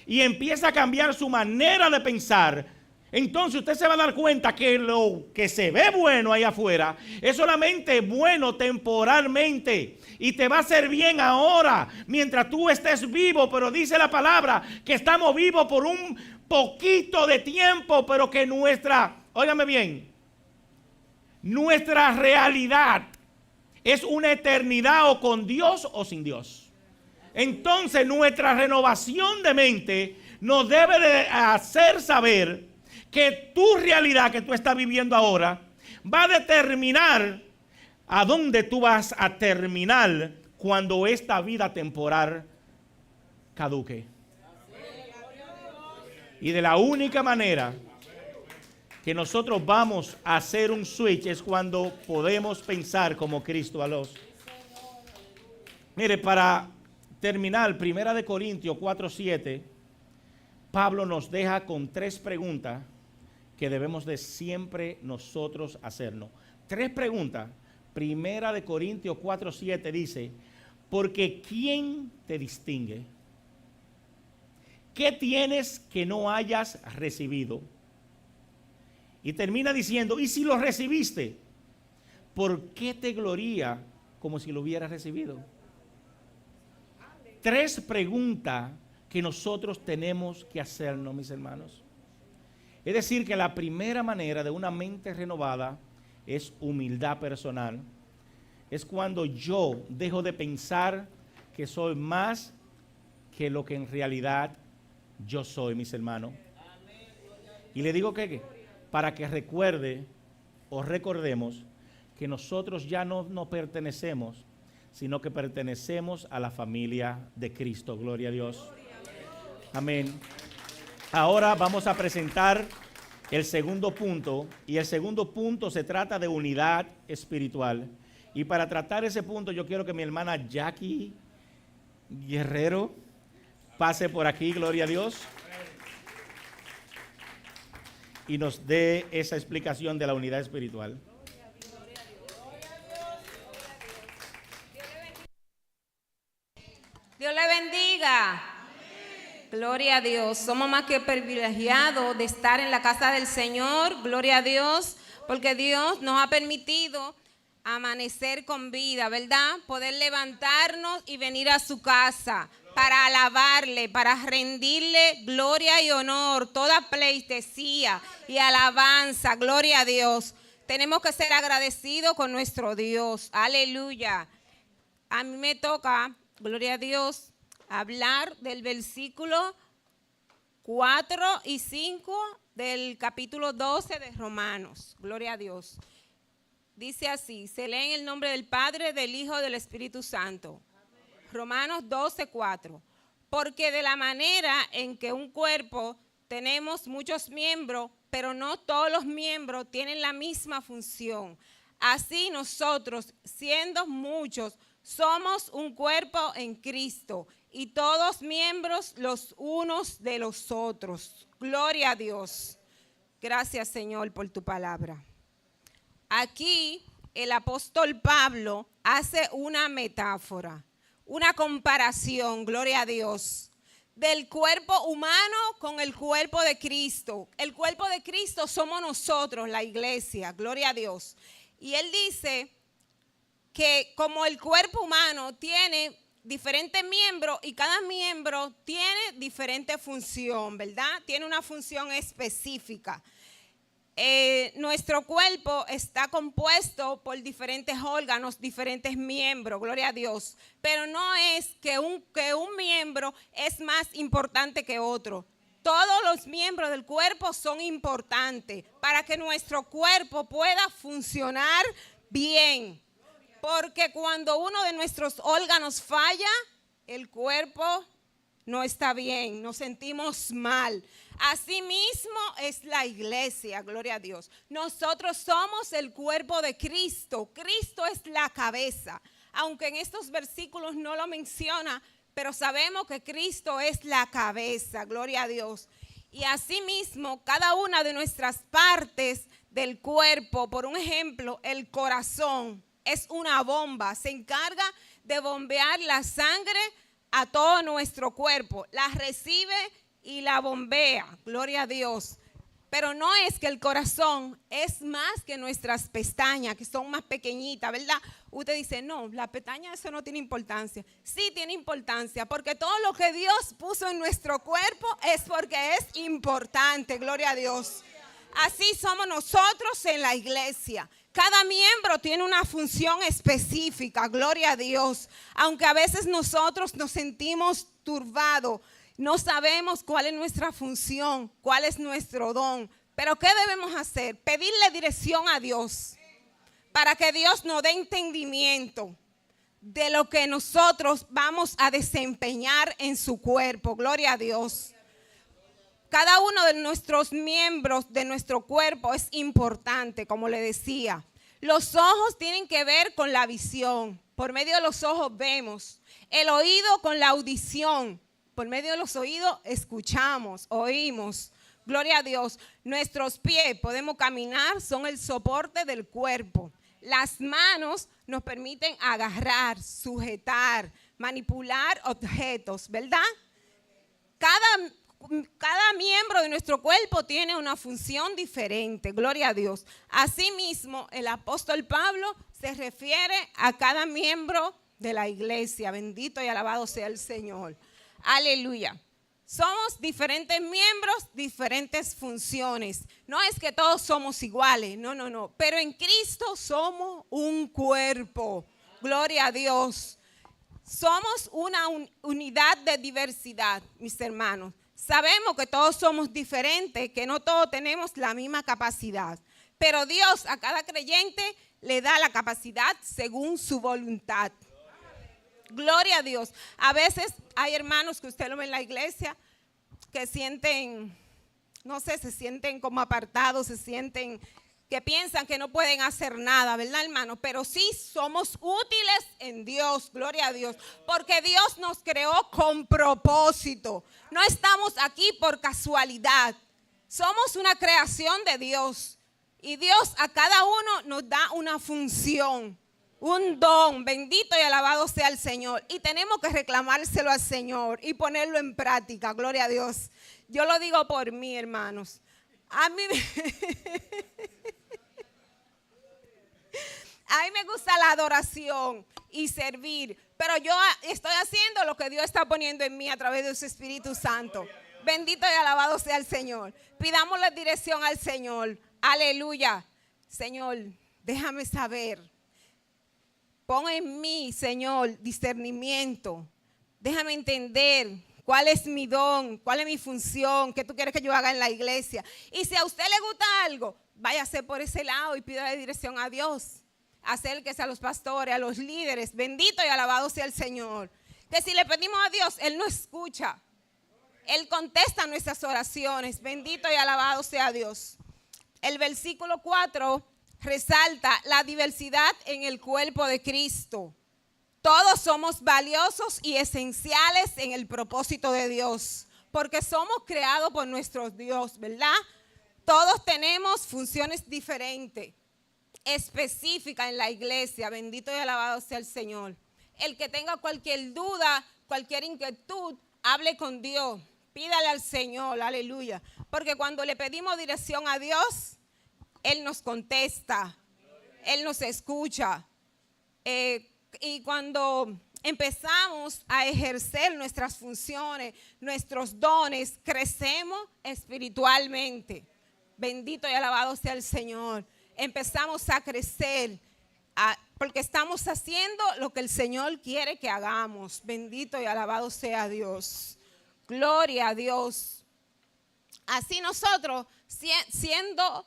y empieza a cambiar su manera de pensar, entonces usted se va a dar cuenta que lo que se ve bueno ahí afuera es solamente bueno temporalmente y te va a hacer bien ahora mientras tú estés vivo, pero dice la palabra que estamos vivos por un poquito de tiempo, pero que óigame bien, nuestra realidad es una eternidad o con Dios o sin Dios. Entonces nuestra renovación de mente nos debe de hacer saber que tu realidad que tú estás viviendo ahora va a determinar a dónde tú vas a terminar cuando esta vida temporal caduque. Y de la única manera que nosotros vamos a hacer un switch es cuando podemos pensar como Cristo a los. Mire, para terminar, 1 Corintios 4:7, Pablo nos deja con 3 preguntas que debemos de siempre nosotros hacernos. 3 preguntas. 1 Corintios 4:7 dice, porque ¿quién te distingue? ¿Qué tienes que no hayas recibido? Y termina diciendo, y si lo recibiste, ¿por qué te gloría como si lo hubieras recibido? 3 preguntas que nosotros tenemos que hacernos, mis hermanos. Es decir, que la primera manera de una mente renovada es humildad personal. Es cuando yo dejo de pensar que soy más que lo que en realidad yo soy, mis hermanos. Y le digo que para que recuerde o recordemos que nosotros ya no pertenecemos, sino que pertenecemos a la familia de Cristo. Gloria a Dios. Amén. Ahora vamos a presentar el segundo punto, y el segundo punto se trata de unidad espiritual. Y para tratar ese punto yo quiero que mi hermana Jackie Guerrero pase por aquí, gloria a Dios, y nos dé esa explicación de la unidad espiritual. Dios le bendiga. Gloria a Dios. Somos más que privilegiados de estar en la casa del Señor. Gloria a Dios, porque Dios nos ha permitido amanecer con vida, ¿verdad? Poder levantarnos y venir a su casa para alabarle, para rendirle gloria y honor, toda pleitesía y alabanza. Gloria a Dios. Tenemos que ser agradecidos con nuestro Dios. Aleluya. A mí me toca, gloria a Dios, hablar del versículo 4 y 5 del capítulo 12 de Romanos. Gloria a Dios. Dice así, se lee en el nombre del Padre, del Hijo y del Espíritu Santo. Romanos 12, 4. Porque de la manera en que un cuerpo tenemos muchos miembros, pero no todos los miembros tienen la misma función. Así nosotros, siendo muchos, somos un cuerpo en Cristo y todos miembros los unos de los otros. Gloria a Dios. Gracias, Señor, por tu palabra. Aquí el apóstol Pablo hace una metáfora, una comparación, gloria a Dios, del cuerpo humano con el cuerpo de Cristo. El cuerpo de Cristo somos nosotros, la iglesia, gloria a Dios. Y él dice que como el cuerpo humano tiene diferentes miembros y cada miembro tiene diferente función, ¿verdad? Tiene una función específica. Nuestro cuerpo está compuesto por diferentes órganos, diferentes miembros, gloria a Dios. Pero no es que un miembro es más importante que otro. Todos los miembros del cuerpo son importantes para que nuestro cuerpo pueda funcionar bien. Porque cuando uno de nuestros órganos falla, el cuerpo no está bien, nos sentimos mal. Asimismo es la iglesia, gloria a Dios. Nosotros somos el cuerpo de Cristo. Cristo es la cabeza. Aunque en estos versículos no lo menciona, pero sabemos que Cristo es la cabeza, gloria a Dios. Y asimismo, cada una de nuestras partes del cuerpo, por un ejemplo, el corazón es una bomba, se encarga de bombear la sangre a todo nuestro cuerpo, la recibe y la bombea, gloria a Dios. Pero no es que el corazón es más que nuestras pestañas, que son más pequeñitas, ¿verdad? Usted dice, no, la pestaña eso no tiene importancia. Sí tiene importancia, porque todo lo que Dios puso en nuestro cuerpo es porque es importante, gloria a Dios. Así somos nosotros en la iglesia. Cada miembro tiene una función específica, gloria a Dios. Aunque a veces nosotros nos sentimos turbados, no sabemos cuál es nuestra función, cuál es nuestro don. Pero ¿qué debemos hacer? Pedirle dirección a Dios para que Dios nos dé entendimiento de lo que nosotros vamos a desempeñar en su cuerpo. Gloria a Dios. Cada uno de nuestros miembros de nuestro cuerpo es importante, como le decía. Los ojos tienen que ver con la visión. Por medio de los ojos vemos. El oído con la audición. Por medio de los oídos escuchamos, oímos. Gloria a Dios. Nuestros pies, podemos caminar, son el soporte del cuerpo. Las manos nos permiten agarrar, sujetar, manipular objetos, ¿verdad? Cada miembro de nuestro cuerpo tiene una función diferente, gloria a Dios. Asimismo, el apóstol Pablo se refiere a cada miembro de la iglesia. Bendito y alabado sea el Señor. Aleluya. Somos diferentes miembros, diferentes funciones. No es que todos somos iguales, no. Pero en Cristo somos un cuerpo. Gloria a Dios. Somos una unidad de diversidad, mis hermanos. Sabemos que todos somos diferentes, que no todos tenemos la misma capacidad. Pero Dios a cada creyente le da la capacidad según su voluntad. Gloria a Dios. A veces hay hermanos que usted lo ve en la iglesia que sienten, no sé, se sienten como apartados, se sienten que piensan que no pueden hacer nada, ¿verdad, hermano? Pero sí somos útiles en Dios, gloria a Dios, porque Dios nos creó con propósito. No estamos aquí por casualidad. Somos una creación de Dios y Dios a cada uno nos da una función. Un don, bendito y alabado sea el Señor. Y tenemos que reclamárselo al Señor y ponerlo en práctica, gloria a Dios. Yo lo digo por mí, hermanos. A mí me gusta la adoración y servir, pero yo estoy haciendo lo que Dios está poniendo en mí a través de su Espíritu Santo. Bendito y alabado sea el Señor. Pidamos la dirección al Señor. Aleluya. Señor, déjame saber. Pon en mí, Señor, discernimiento. Déjame entender cuál es mi don, cuál es mi función, qué tú quieres que yo haga en la iglesia. Y si a usted le gusta algo, váyase por ese lado y pídale dirección a Dios. Acérquese a los pastores, a los líderes. Bendito y alabado sea el Señor. Que si le pedimos a Dios, Él no escucha. Él contesta nuestras oraciones. Bendito y alabado sea Dios. El versículo 4 resalta la diversidad en el cuerpo de Cristo. Todos somos valiosos y esenciales en el propósito de Dios, porque somos creados por nuestro Dios, ¿verdad? Todos tenemos funciones diferentes, específicas en la iglesia. Bendito y alabado sea el Señor. El que tenga cualquier duda, cualquier inquietud, hable con Dios, pídale al Señor, aleluya. Porque cuando le pedimos dirección a Dios, Él nos contesta, Él nos escucha. Y cuando empezamos a ejercer nuestras funciones, nuestros dones, crecemos espiritualmente. Bendito y alabado sea el Señor. Empezamos a crecer porque estamos haciendo lo que el Señor quiere que hagamos. Bendito y alabado sea Dios. Gloria a Dios. Así nosotros, siendo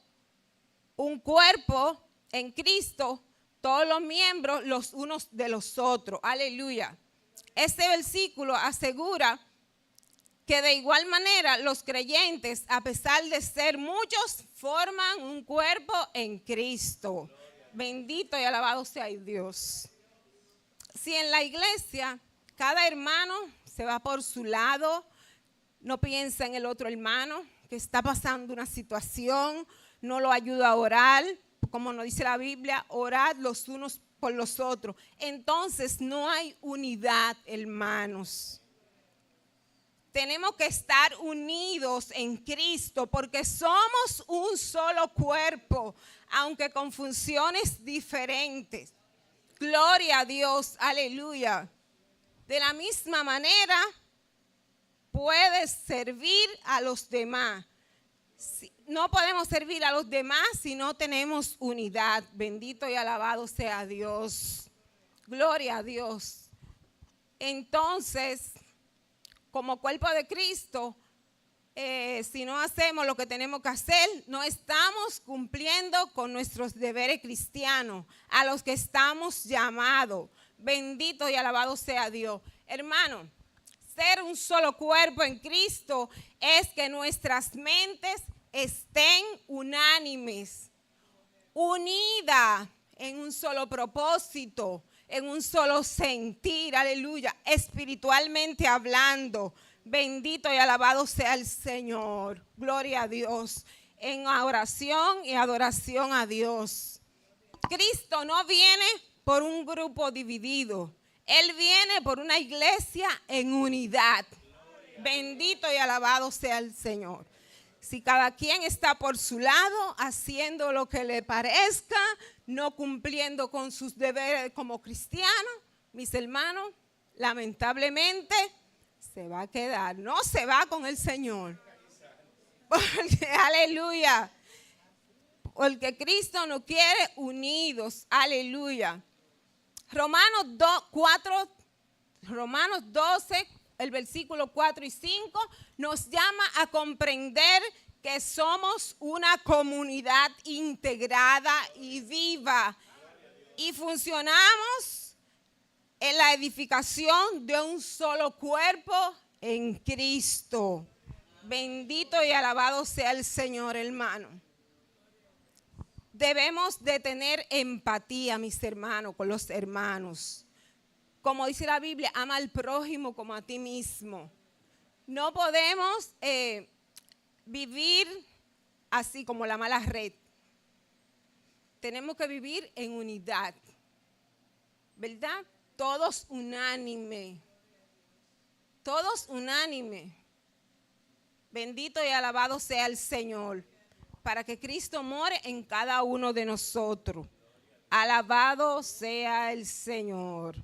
un cuerpo en Cristo, todos los miembros los unos de los otros. Aleluya. Este versículo asegura que de igual manera los creyentes, a pesar de ser muchos, forman un cuerpo en Cristo. Bendito y alabado sea Dios. Si en la iglesia cada hermano se va por su lado, no piensa en el otro hermano que está pasando una situación, no lo ayuda a orar, como nos dice la Biblia, orad los unos por los otros. Entonces no hay unidad, hermanos. tenemos que estar unidos en Cristo porque somos un solo cuerpo, aunque con funciones diferentes. Gloria a Dios, aleluya. De la misma manera, puedes servir a los demás. No podemos servir a los demás si no tenemos unidad. Bendito y alabado sea Dios. Gloria a Dios. Entonces, como cuerpo de Cristo, si no hacemos lo que tenemos que hacer, no estamos cumpliendo con nuestros deberes cristianos, a los que estamos llamados. Bendito y alabado sea Dios. Hermano, ser un solo cuerpo en Cristo es que nuestras mentes estén unánimes, unidas en un solo propósito, en un solo sentir, aleluya, espiritualmente hablando. Bendito y alabado sea el Señor. Gloria a Dios. En oración y adoración a Dios. Cristo no viene por un grupo dividido. Él viene por una iglesia en unidad. Bendito y alabado sea el Señor. Si cada quien está por su lado, haciendo lo que le parezca, no cumpliendo con sus deberes como cristiano, mis hermanos, lamentablemente se va a quedar, no se va con el Señor. Porque, aleluya. Porque Cristo nos quiere unidos, aleluya. Romanos 12, el versículo 4 y 5, nos llama a comprender que somos una comunidad integrada y viva. Y funcionamos en la edificación de un solo cuerpo en Cristo. Bendito y alabado sea el Señor, hermano. Debemos de tener empatía, mis hermanos, con los hermanos. Como dice la Biblia, ama al prójimo como a ti mismo. No podemos vivir así como la mala red. Tenemos que vivir en unidad, ¿verdad? Todos unánime. Todos unánime. Bendito y alabado sea el Señor, para que Cristo more en cada uno de nosotros. Alabado sea el Señor.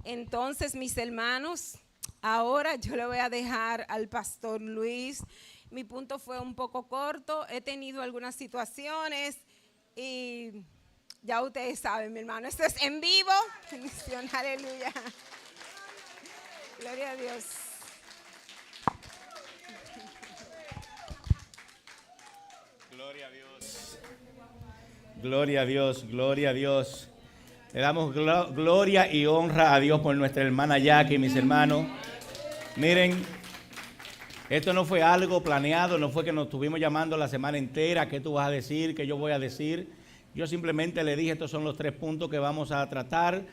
Entonces, mis hermanos, ahora yo le voy a dejar al pastor Luis. Mi punto fue un poco corto. He tenido algunas situaciones y ya ustedes saben, mi hermano, esto es en vivo. Aleluya. Gloria a Dios. Gloria a Dios. Gloria a Dios, gloria a Dios. Le damos gloria y honra a Dios por nuestra hermana Jackie, mis hermanos. Miren, esto no fue algo planeado, no fue que nos estuvimos llamando la semana entera, qué tú vas a decir, qué yo voy a decir. Yo simplemente le dije, estos son los 3 puntos que vamos a tratar.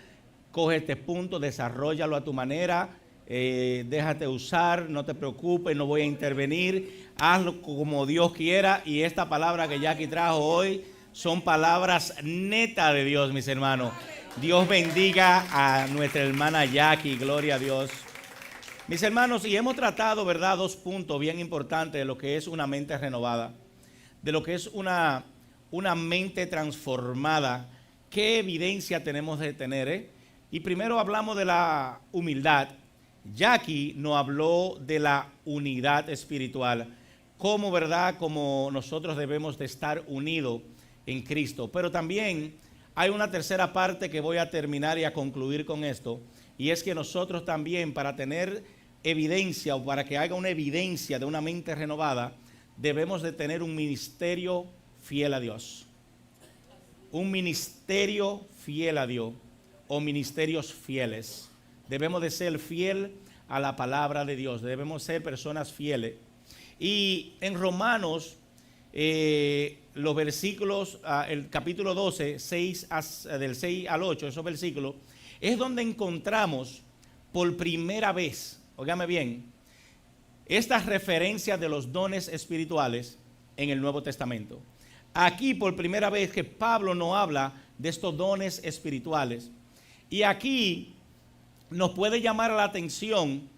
Coge este punto, desarróllalo a tu manera, déjate usar, no te preocupes, no voy a intervenir. Hazlo como Dios quiera, y esta palabra que Jackie trajo hoy son palabras netas de Dios, mis hermanos. Dios bendiga a nuestra hermana Jackie, gloria a Dios. Mis hermanos, y hemos tratado, ¿verdad?, 2 puntos bien importantes de lo que es una mente renovada, de lo que es una mente transformada. ¿Qué evidencia tenemos de tener? Y primero hablamos de la humildad. Jackie nos habló de la unidad espiritual, cómo, ¿verdad?, como nosotros debemos de estar unidos en Cristo. Pero también hay una tercera parte que voy a terminar y a concluir con esto, y es que nosotros también, para tener evidencia o para que haya una evidencia de una mente renovada, debemos de tener un ministerio fiel a Dios. Un ministerio fiel a Dios, o ministerios fieles. Debemos de ser fiel a la palabra de Dios, debemos ser personas fieles. Y en Romanos, los versículos, el capítulo 12, del 6 al 8, esos versículos, es donde encontramos por primera vez, óigame bien, estas referencias de los dones espirituales en el Nuevo Testamento. Aquí por primera vez que Pablo nos habla de estos dones espirituales. Y aquí nos puede llamar la atención,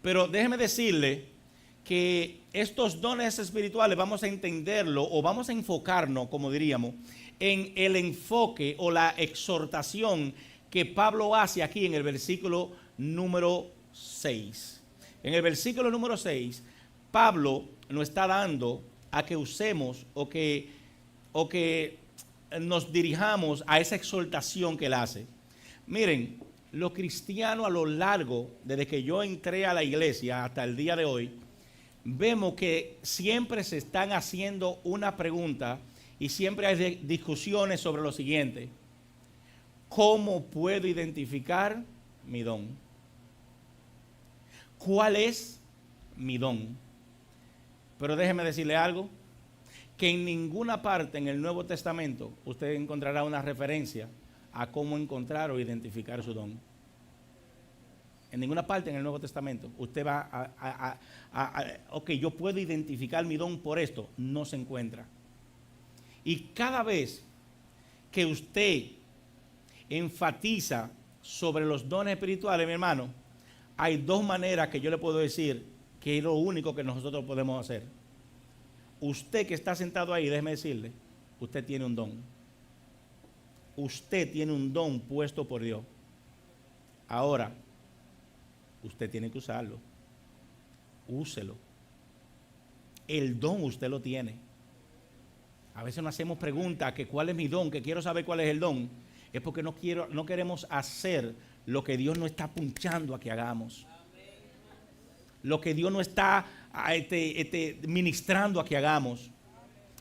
pero déjeme decirle que estos dones espirituales vamos a entenderlo o vamos a enfocarnos, como diríamos, en el enfoque o la exhortación que Pablo hace aquí en el versículo número 6. En el versículo número 6, Pablo nos está dando a que usemos o que nos dirijamos a esa exhortación que él hace. Miren, los cristianos a lo largo, desde que yo entré a la iglesia hasta el día de hoy, vemos que siempre se están haciendo una pregunta y siempre hay discusiones sobre lo siguiente: ¿cómo puedo identificar mi don? ¿Cuál es mi don? Pero déjeme decirle algo, que en ninguna parte en el Nuevo Testamento usted encontrará una referencia a cómo encontrar o identificar su don. En ninguna parte en el Nuevo Testamento usted va ok, yo puedo identificar mi don por esto. No se encuentra. Y cada vez que usted enfatiza sobre los dones espirituales, mi hermano, hay dos maneras que yo le puedo decir que es lo único que nosotros podemos hacer. Usted que está sentado ahí, déjeme decirle, usted tiene un don. Usted tiene un don puesto por Dios. Ahora, usted tiene que usarlo. Úselo. El don usted lo tiene. A veces nos hacemos preguntas que cuál es mi don, que quiero saber cuál es el don. Es porque no queremos hacer lo que Dios nos está punchando a que hagamos. Lo que Dios nos está ministrando a que hagamos.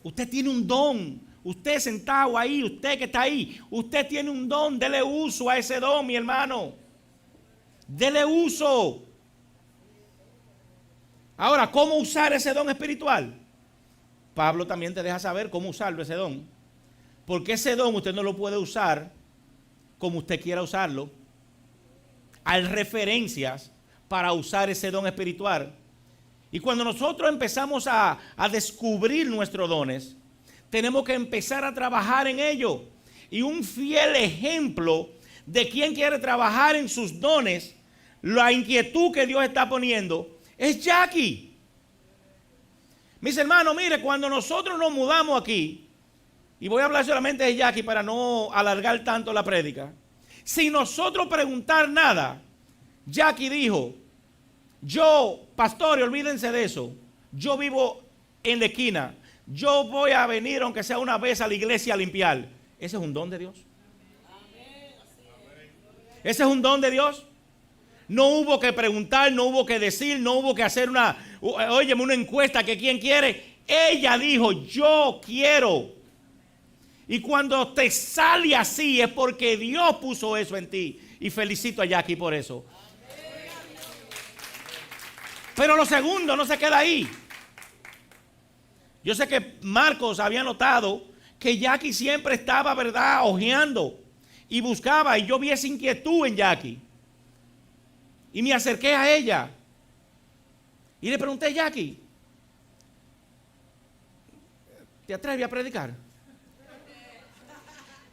Usted tiene un don. Usted sentado ahí, usted que está ahí, usted tiene un don. Dele uso a ese don, mi hermano. Dele uso. Ahora, ¿cómo usar ese don espiritual? Pablo también te deja saber cómo usarlo, ese don. Porque ese don usted no lo puede usar como usted quiera usarlo. Hay referencias para usar ese don espiritual. Y cuando nosotros empezamos a descubrir nuestros dones, tenemos que empezar a trabajar en ello. Y un fiel ejemplo de quien quiere trabajar en sus dones, la inquietud que Dios está poniendo, es Jackie. Mis hermanos, mire, cuando nosotros nos mudamos aquí, y voy a hablar solamente de Jackie para no alargar tanto la prédica, sin nosotros preguntar nada, Jackie dijo: yo, pastores, olvídense de eso, yo vivo en la esquina, yo voy a venir aunque sea una vez a la iglesia a limpiar. Ese es un don de Dios. Ese es un don de Dios. No hubo que preguntar, no hubo que decir, no hubo que hacer una encuesta que quién quiere. Ella dijo: yo quiero. Y cuando te sale así es porque Dios puso eso en ti. Y felicito a Jackie por eso. Pero lo segundo no se queda ahí. Yo sé que Marcos había notado que Jackie siempre estaba, ¿verdad?, ojeando y buscaba, y yo vi esa inquietud en Jackie. Y me acerqué a ella y le pregunté: Jackie, ¿te atreves a predicar?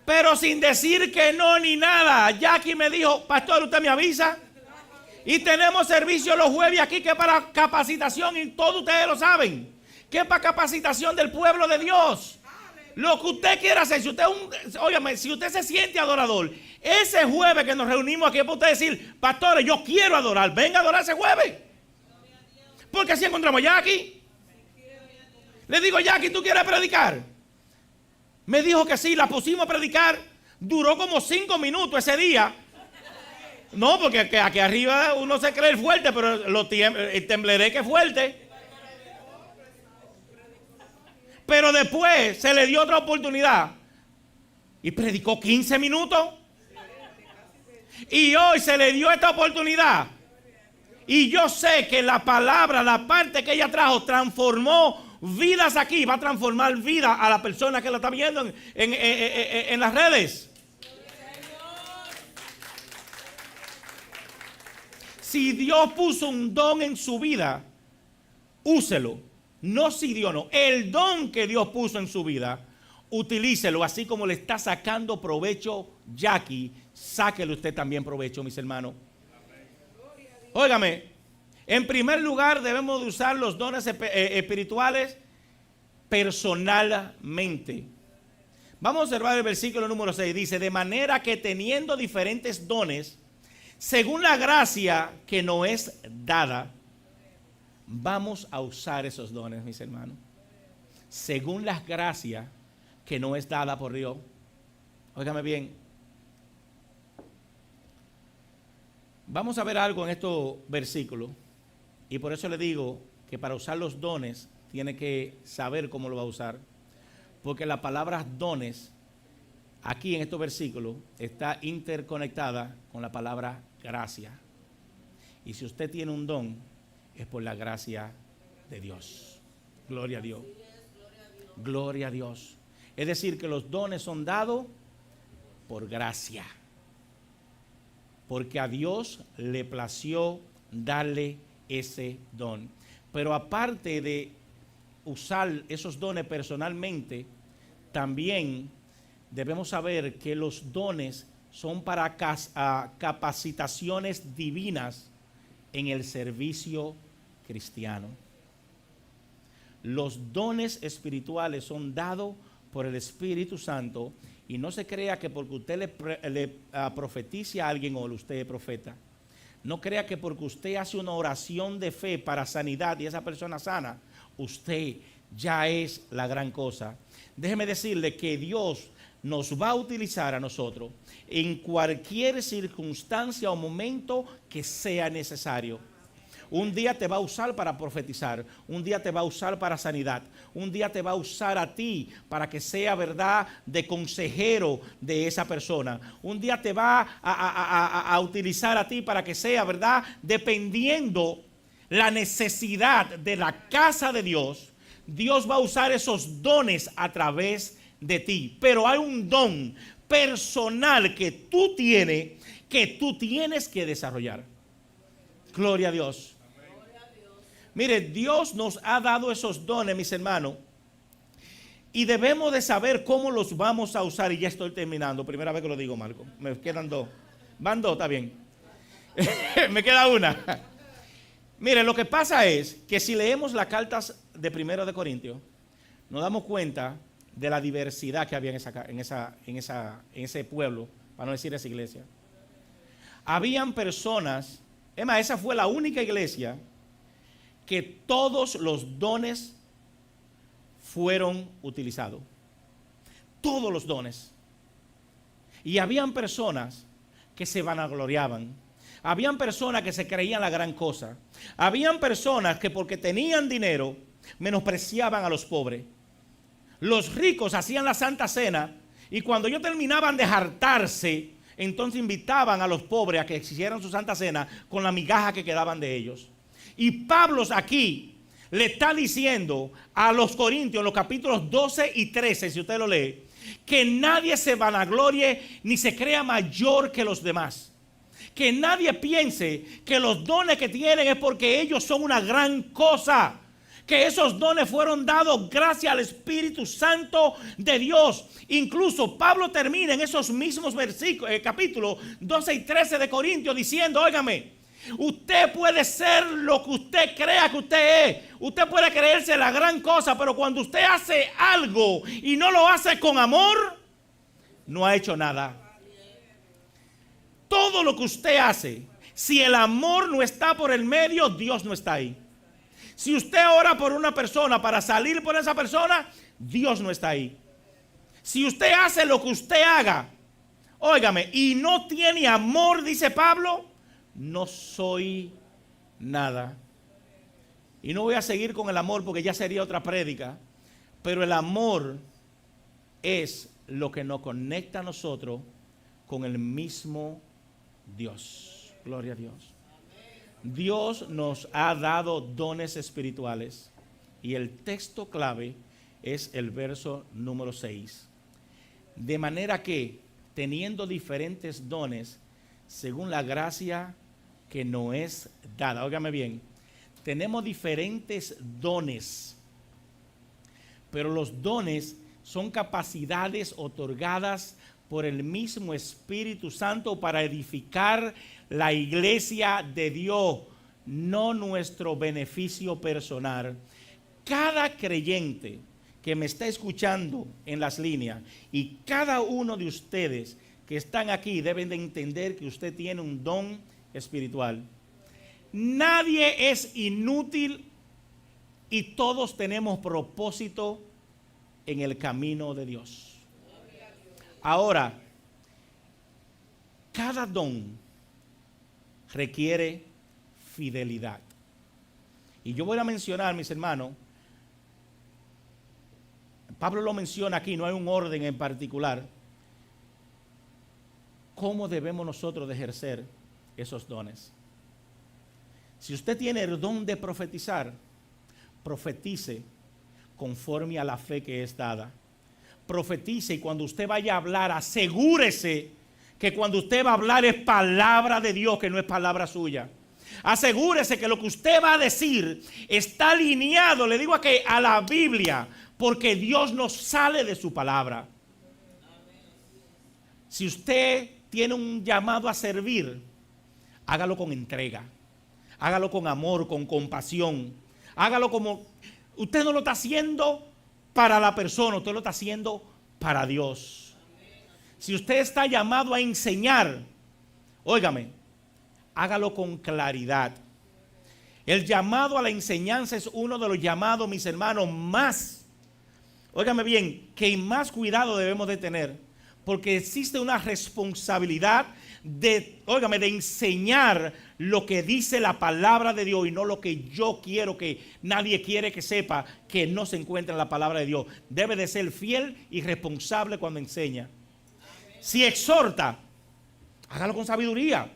Pero sin decir que no ni nada, Jackie me dijo: pastor, ¿usted me avisa? Y tenemos servicio los jueves aquí, que es para capacitación, y todos ustedes lo saben, que es para capacitación del pueblo de Dios. Lo que usted quiera hacer, si usted, óyame, si usted se siente adorador, ese jueves que nos reunimos aquí es para usted decir: pastores, yo quiero adorar, venga a adorar ese jueves. Porque así encontramos a Jackie. Le digo: Jackie, ¿tú quieres predicar? Me dijo que sí, la pusimos a predicar. Duró como 5 minutos ese día. No, porque aquí arriba uno se cree fuerte, pero el tembleré que es fuerte. Pero después se le dio otra oportunidad y predicó 15 minutos. Y hoy se le dio esta oportunidad. Y yo sé que la palabra, la parte que ella trajo, transformó vidas aquí. Va a transformar vida a la persona que la está viendo en las redes. Si Dios puso un don en su vida, úselo. No si Dios no. El don que Dios puso en su vida, utilícelo. Así como le está sacando provecho Jackie, sáquele usted también provecho, mis hermanos. Óigame, En primer lugar, debemos de usar los dones espirituales personalmente. Vamos a observar el versículo número 6. Dice, de manera que teniendo diferentes dones, según la gracia que nos es dada, vamos a usar esos dones, mis hermanos. Según las gracias que nos es dada por Dios. Óigame bien. Vamos a ver algo en estos versículos. Y por eso le digo que para usar los dones tiene que saber cómo lo va a usar. Porque la palabra dones, aquí en estos versículos, está interconectada con la palabra gracia. Y si usted tiene un don, es por la gracia de Dios. Gloria a Dios. Gloria a Dios. Es decir, que los dones son dados por gracia. Porque a Dios le plació darle ese don. Pero aparte de usar esos dones personalmente, también debemos saber que los dones son para capacitaciones divinas en el servicio cristiano. Los dones espirituales son dados por el Espíritu Santo, y no se crea que porque usted le profetice a alguien o usted es profeta. No crea que porque usted hace una oración de fe para sanidad y esa persona sana, usted ya es la gran cosa. Déjeme decirle que Dios nos va a utilizar a nosotros en cualquier circunstancia o momento que sea necesario. Un día te va a usar para profetizar, un día te va a usar para sanidad, un día te va a usar a ti para que sea verdad de consejero de esa persona. Un día te va a utilizar a ti para que sea verdad dependiendo la necesidad de la casa de Dios. Dios va a usar esos dones a través de ti. Pero hay un don personal que tú tienes que desarrollar. Gloria a Dios. Mire, Dios nos ha dado esos dones, mis hermanos, y debemos de saber cómo los vamos a usar. Y ya estoy terminando, primera vez que lo digo, Marco. Me quedan dos. Van dos, está bien. Me queda una. Mire, lo que pasa es que si leemos las cartas de 1 de Corintios, nos damos cuenta de la diversidad que había en ese pueblo, para no decir esa iglesia. Habían personas, es más, esa fue la única iglesia que todos los dones fueron utilizados. Todos los dones. Y habían personas que se vanagloriaban. Habían personas que se creían la gran cosa. Habían personas que porque tenían dinero menospreciaban a los pobres. Los ricos hacían la Santa Cena y cuando ellos terminaban de hartarse, entonces invitaban a los pobres a que hicieran su Santa Cena con la migaja que quedaban de ellos. Y Pablo aquí le está diciendo a los Corintios en los capítulos 12 y 13, si usted lo lee, que nadie se vanaglorie ni se crea mayor que los demás. Que nadie piense que los dones que tienen es porque ellos son una gran cosa. Que esos dones fueron dados gracias al Espíritu Santo de Dios. Incluso Pablo termina en esos mismos versículos, capítulos 12 y 13 de Corintios diciendo, óigame, usted puede ser lo que usted crea que usted es. Usted puede creerse la gran cosa, pero cuando usted hace algo y no lo hace con amor, no ha hecho nada. Todo lo que usted hace, si el amor no está por el medio, Dios no está ahí. Si usted ora por una persona para salir por esa persona, Dios no está ahí. Si usted hace lo que usted haga, óigame, y no tiene amor, dice Pablo, no soy nada. Y no voy a seguir con el amor porque ya sería otra prédica. Pero el amor es lo que nos conecta a nosotros con el mismo Dios. Gloria a Dios. Dios nos ha dado dones espirituales. Y el texto clave es el verso número 6. De manera que, teniendo diferentes dones, según la gracia que nos es dada. Óigame bien, tenemos diferentes dones, pero los dones son capacidades otorgadas por el mismo Espíritu Santo para edificar la iglesia de Dios. no nuestro beneficio personal. Cada creyente que me está escuchando en las líneas y cada uno de ustedes que están aquí deben de entender que usted tiene un don espiritual. Nadie es inútil y todos tenemos propósito en el camino de Dios. Ahora, cada don requiere fidelidad. Y yo voy a mencionar, mis hermanos, Pablo lo menciona aquí, no hay un orden en particular, cómo debemos nosotros de ejercer esos dones. Si usted tiene el don de profetizar, profetice conforme a la fe que es dada. Profetice, y cuando usted vaya a hablar, asegúrese que cuando usted va a hablar es palabra de Dios, que no es palabra suya. Asegúrese que lo que usted va a decir está alineado, le digo que a la Biblia, porque Dios nos sale de su palabra. Si usted tiene un llamado a servir, hágalo con entrega, hágalo con amor, con compasión, hágalo como usted no lo está haciendo para la persona, usted lo está haciendo para Dios. Si usted está llamado a enseñar, óigame, hágalo con claridad. El llamado a la enseñanza es uno de los llamados, mis hermanos, más, óigame bien, que más cuidado debemos de tener, porque existe una responsabilidad de, óigame, de enseñar lo que dice la palabra de Dios y no lo que yo quiero, que nadie quiere que sepa que no se encuentra en la palabra de Dios. Debe de ser fiel y responsable cuando enseña. Si exhorta, hágalo con sabiduría.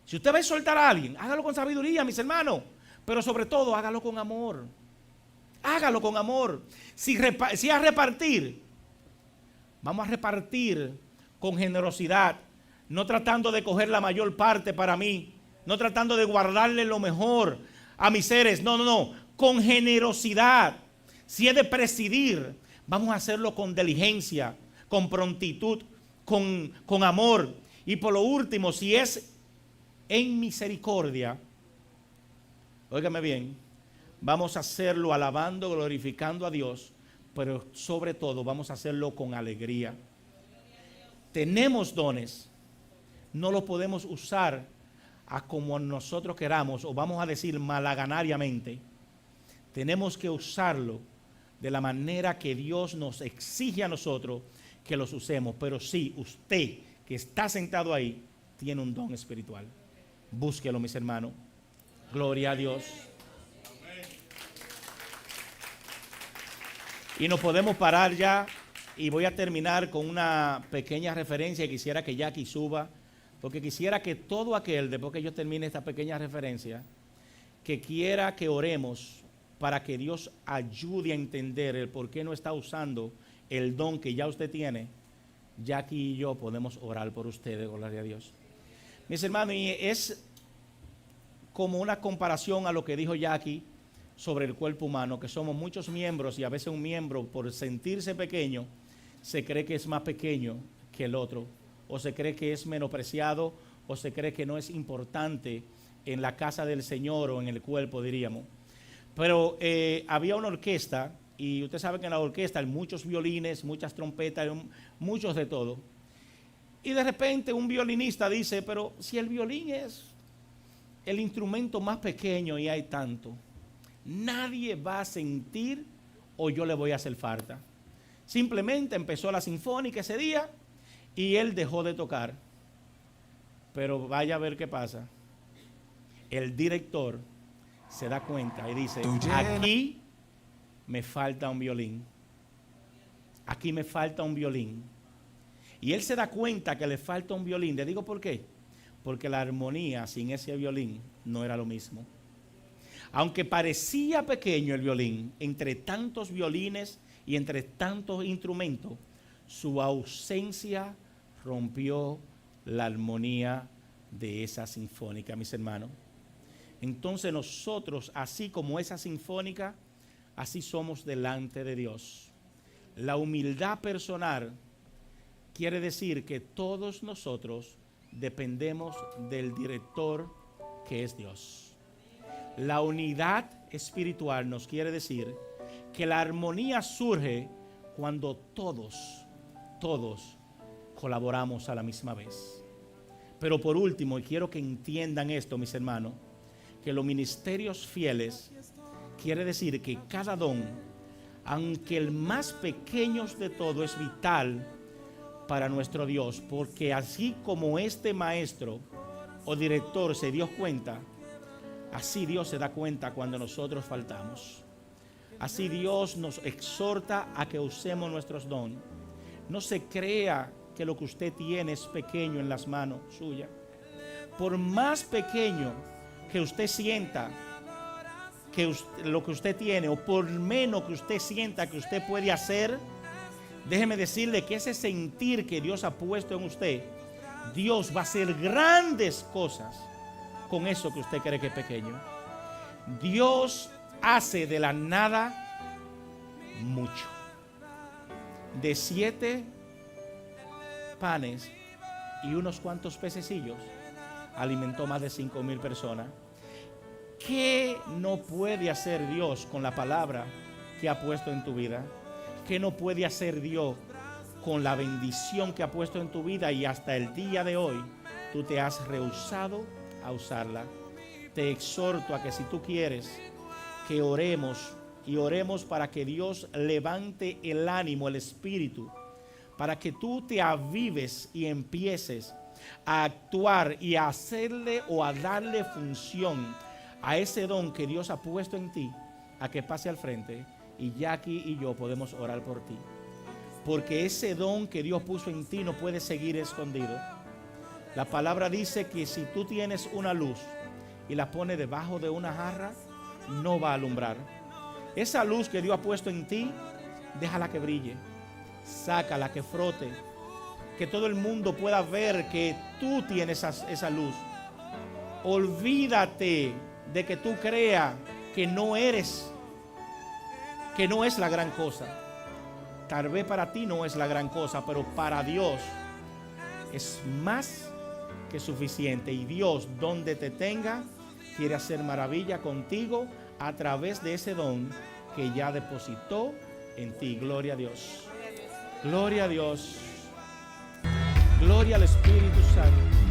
Si usted va a exhortar a alguien, hágalo con sabiduría, mis hermanos. Pero sobre todo, hágalo con amor. Hágalo con amor. Si a repartir, vamos a repartir con generosidad. No tratando de coger la mayor parte para mí. No tratando de guardarle lo mejor a mis seres. No. Con generosidad. Si es de presidir, vamos a hacerlo con diligencia, con prontitud, con amor. Y por lo último, si es en misericordia, óigame bien, vamos a hacerlo alabando, glorificando a Dios, pero sobre todo vamos a hacerlo con alegría. Tenemos dones, no los podemos usar a como nosotros queramos, o vamos a decir malaganariamente. Tenemos que usarlo de la manera que Dios nos exige a nosotros que los usemos. Pero sí, usted que está sentado ahí tiene un don espiritual. Búsquelo, mis hermanos. Gloria a Dios. Y nos podemos parar ya. Y voy a terminar con una pequeña referencia. Quisiera que Jackie suba, porque quisiera que todo aquel, después que yo termine esta pequeña referencia, que quiera que oremos para que Dios ayude a entender el por qué no está usando el don que ya usted tiene. Jackie y yo podemos orar por ustedes, gloria a Dios. Mis hermanos, y es como una comparación a lo que dijo Jackie sobre el cuerpo humano, que somos muchos miembros y a veces un miembro, por sentirse pequeño, se cree que es más pequeño que el otro, o se cree que es menospreciado, o se cree que no es importante en la casa del Señor o en el cuerpo, diríamos. Pero había una orquesta, y usted sabe que en la orquesta hay muchos violines, muchas trompetas, muchos de todo. Y de repente un violinista dice, pero si el violín es el instrumento más pequeño y hay tanto, nadie va a sentir o yo le voy a hacer falta. Simplemente empezó la sinfónica ese día y él dejó de tocar. Pero vaya a ver qué pasa. El director se da cuenta y dice, aquí me falta un violín. Aquí me falta un violín. Y él se da cuenta que le falta un violín. Le digo por qué. Porque la armonía sin ese violín no era lo mismo. Aunque parecía pequeño el violín, entre tantos violines y entre tantos instrumentos, su ausencia rompió la armonía de esa sinfónica, mis hermanos. Entonces nosotros, así como esa sinfónica, así somos delante de Dios. La humildad personal quiere decir que todos nosotros dependemos del director que es Dios. La unidad espiritual nos quiere decir que la armonía surge cuando todos colaboramos a la misma vez. Pero por último, y quiero que entiendan esto, mis hermanos, que los ministerios fieles quiere decir que cada don, aunque el más pequeño de todo, es vital para nuestro Dios, porque así como este maestro o director se dio cuenta, así Dios se da cuenta cuando nosotros faltamos. Así Dios nos exhorta a que usemos nuestros dones. No se crea que lo que usted tiene es pequeño en las manos suyas. Por más pequeño que usted sienta que lo que usted tiene, o por menos que usted sienta que usted puede hacer, déjeme decirle que ese sentir que Dios ha puesto en usted, Dios va a hacer grandes cosas con eso que usted cree que es pequeño. Dios hace de la nada mucho. De 7 panes y unos cuantos pececillos alimentó más de 5,000 personas. ¿Qué no puede hacer Dios con la palabra que ha puesto en tu vida? ¿Qué no puede hacer Dios con la bendición que ha puesto en tu vida? Y hasta el día de hoy tú te has rehusado a usarla. Te exhorto a que, si tú quieres, que oremos, y oremos para que Dios levante el ánimo, el espíritu, para que tú te avives y empieces a actuar y a hacerle o a darle función a ese don que Dios ha puesto en ti, a que pase al frente, y Jackie y yo podemos orar por ti. Porque ese don que Dios puso en ti no puede seguir escondido. La palabra dice que si tú tienes una luz y la pones debajo de una jarra, no va a alumbrar. Esa luz que Dios ha puesto en ti, déjala que brille, sácala, que frote, que todo el mundo pueda ver que tú tienes esa luz. Olvídate de que tú creas que no es la gran cosa. Tal vez para ti no es la gran cosa, pero para Dios es más que suficiente. Y Dios, donde te tenga, quiere hacer maravilla contigo a través de ese don que ya depositó en ti. Gloria a Dios. Gloria a Dios. Gloria al Espíritu Santo.